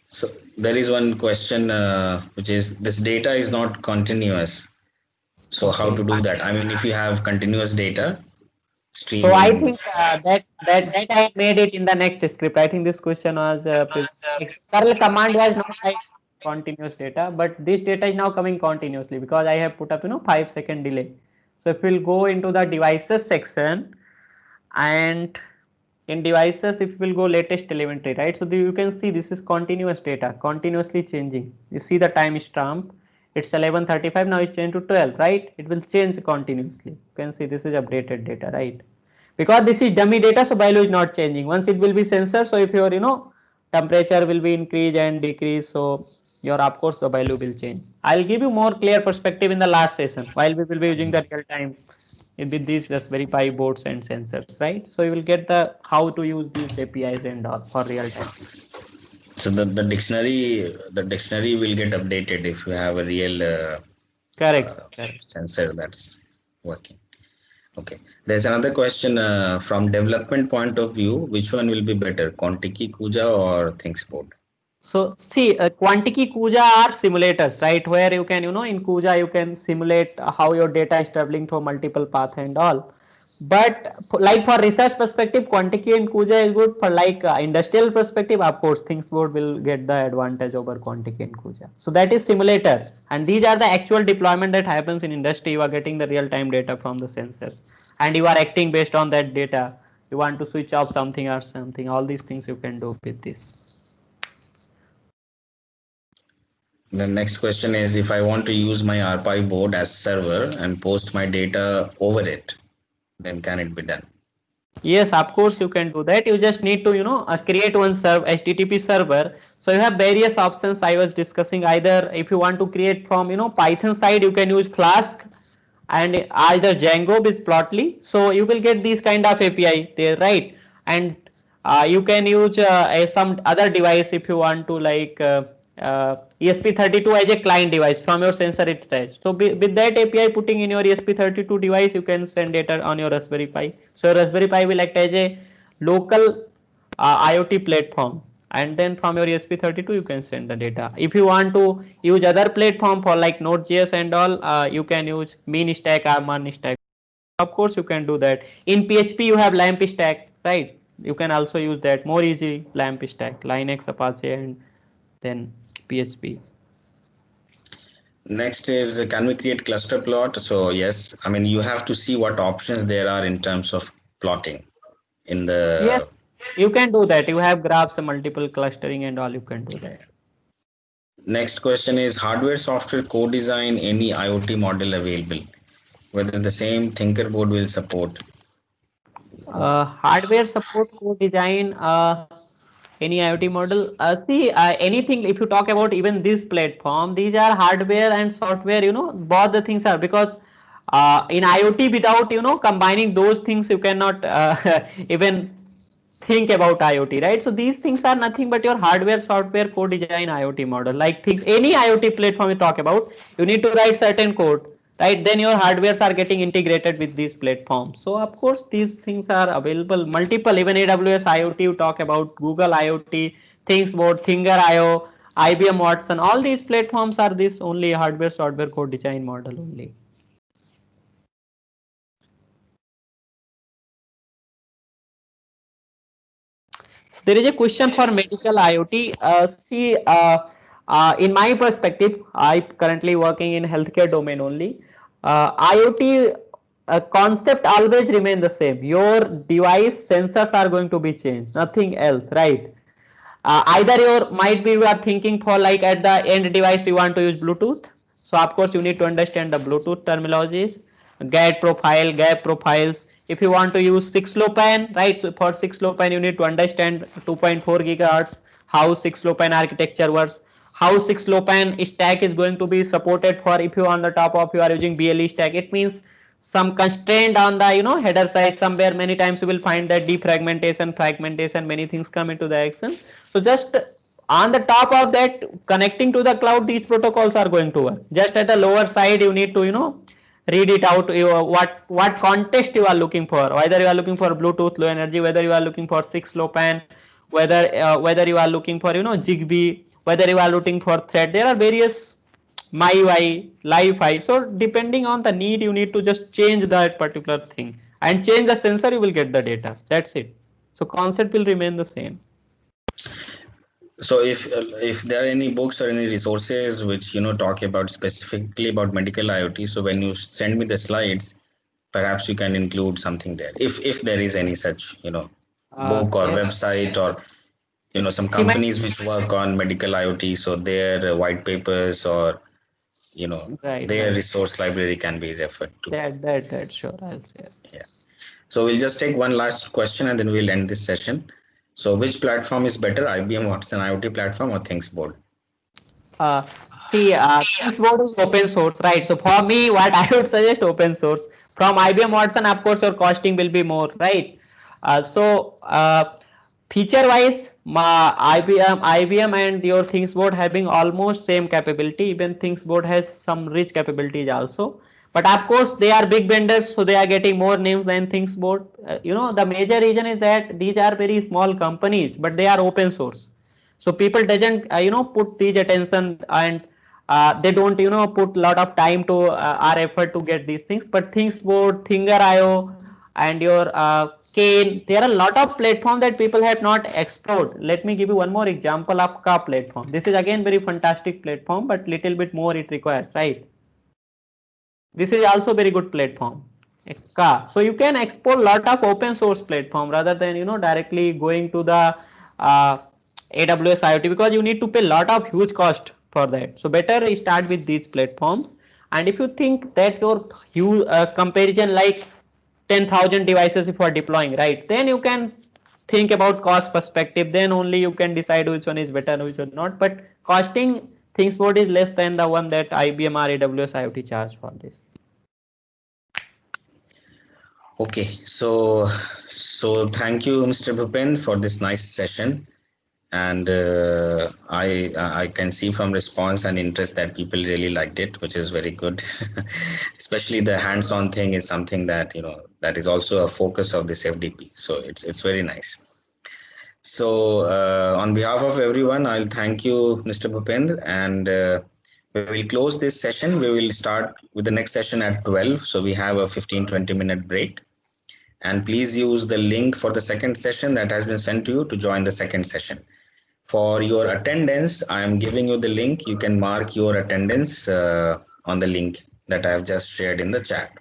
So there is one question which is this data is not continuous. So Okay. how to do that? I mean, if you have continuous data streaming. So I think that I made it in the next script. I think this question was curl command was not like continuous data, but this data is now coming continuously because I have put up 5-second delay. So if we'll go into the devices section, and in devices if we'll go latest telemetry, right? So you can see this is continuous data, continuously changing. You see the time stamp, it's 11:35 now, it's changed to 12, right? It will change continuously. You can see this is updated data, right? Because this is dummy data, so value is not changing. Once it will be sensor, so if your temperature will be increase and decrease, so your of course the value will change. I'll give you more clear perspective in the last session while we will be using the real time with these Raspberry Pi boards and sensors, right? So you will get the how to use these APIs and all for real time. So the dictionary will get updated if you have a real Correct. sensor that's working. Okay. There's another question from development point of view. Which one will be better, Contiki Kuja or ThinkSpot? So see, Quanticky, Kuja are simulators, right? Where you can, in Kuja you can simulate how your data is traveling through multiple path and all. But like for research perspective, Quanticky and Kuja is good. For like industrial perspective, of course, ThinkSboard will get the advantage over Quanticky and Kuja. So that is simulator, and these are the actual deployment that happens in industry. You are getting the real time data from the sensors, and you are acting based on that data. You want to switch off something or something. All these things you can do with this. The next question is, if I want to use my archive board as server and post my data over it, then can it be done? Yes, of course you can do that. You just need to, create one HTTP server. So you have various options I was discussing. Either if you want to create from, Python side, you can use Flask and either Django with Plotly. So you will get these kind of API there, right? And you can use some other device if you want to like ESP32 as a client device from your sensor it. So with that API putting in your ESP32 device, you can send data on your Raspberry Pi. So your Raspberry Pi will act as a local IoT platform, and then from your ESP32 you can send the data. If you want to use other platform for like Node.js and all, you can use MinStack or MunStack. Of course you can do that. In PHP you have LAMP stack, right? You can also use that, more easy. LAMP stack, Linux, Apache, and then PHP. Next is, can we create cluster plot? So yes, I mean, you have to see what options there are in terms of plotting in Yes, the. you can do that. You have graphs, multiple clustering and all, you can do that. Next question is, hardware software co-design any IoT model available, whether the same thinker board will support. Hardware support co-design any IoT model. See, anything, if you talk about even this platform, these are hardware and software, both the things are, because in IoT without, combining those things, you cannot even think about IoT, right? So these things are nothing but your hardware, software, co-design IoT model. Like things, any IoT platform you talk about, you need to write certain code, right? Then your hardwares are getting integrated with these platforms. So of course, these things are available, multiple, even AWS IoT, you talk about Google IoT, ThinkSboard, Thinger.io, IBM Watson, all these platforms are this only hardware, software, co-design model only. So there is a question for medical IoT. See, in my perspective, I currently working in healthcare domain only. IoT concept always remain the same. Your device sensors are going to be changed, nothing else, right? Either your might be you are thinking for like at the end device you want to use Bluetooth. So of course you need to understand the Bluetooth terminologies, GAT profile, gap profiles. If you want to use 6LoWPAN, right? So for 6LoWPAN you need to understand 2.4 gigahertz, how 6LoWPAN architecture works, how 6LoWPAN stack is going to be supported for if you on the top of you are using BLE stack. It means some constraint on the header size somewhere. Many times you will find that defragmentation, fragmentation, many things come into the action. So just on the top of that, connecting to the cloud, these protocols are going to work. Just at the lower side you need to read it out, what context you are looking for, whether you are looking for Bluetooth low energy, whether you are looking for 6LoWPAN, whether you are looking for Zigbee, whether you are looking for thread. There are various MyUI, LiveFi. So depending on the need, you need to just change that particular thing and change the sensor, you will get the data. That's it. So concept will remain the same. So if there are any books or any resources which talk about specifically about medical IoT, so when you send me the slides, perhaps you can include something there. If there is any such book or Yes. website, or some See my companies which work on medical IoT, so their white papers or their right. resource library can be referred to. That sure I'll say. Yeah. So we'll just take one last question and then we'll end this session. So which platform is better, IBM Watson IoT platform or ThinkSboard? Uh, See, ThinkSboard is open source, right? So for me, what I would suggest open source. From IBM Watson, of course, your costing will be more, right? Feature wise, IBM and your ThinkSboard having almost same capability. Even ThinkSboard has some rich capabilities also. But of course, they are big vendors, so they are getting more names than ThinkSboard. The major reason is that these are very small companies, but they are open source. So people doesn't put these attention, and they don't put lot of time to our effort to get these things. But ThinkSpot, Thinger.io, and your Kane, there are a lot of platforms that people have not explored. Let me give you one more example of Ka platform. This is again very fantastic platform, but little bit more it requires, right? This is also very good platform. Ka. So you can explore lot of open source platform rather than directly going to the uh, AWS IoT, because you need to pay lot of huge cost for that. So better start with these platforms. And if you think that your huge comparison like 10,000 devices if you are deploying, right, then you can think about cost perspective, then only you can decide which one is better, which one not. But costing ThinkSpot is less than the one that IBM or AWS IoT charge for this. Okay, so thank you, Mr. Bhupendra, for this nice session. And I can see from response and interest that people really liked it, which is very good. Especially the hands-on thing is something that that is also a focus of this FDP. So it's very nice. So on behalf of everyone, I'll thank you, Mr. Bhupendra, and we will close this session. We will start with the next session at 12. So we have a 15-20 minute break. And please use the link for the second session that has been sent to you to join the second session. For your attendance, I am giving you the link. You can mark your attendance on the link that I have just shared in the chat.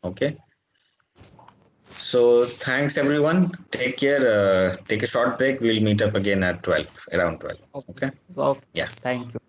Okay. So thanks everyone. Take care. Take a short break. We'll meet up again at 12, around 12. Okay. Okay. Yeah. Thank you.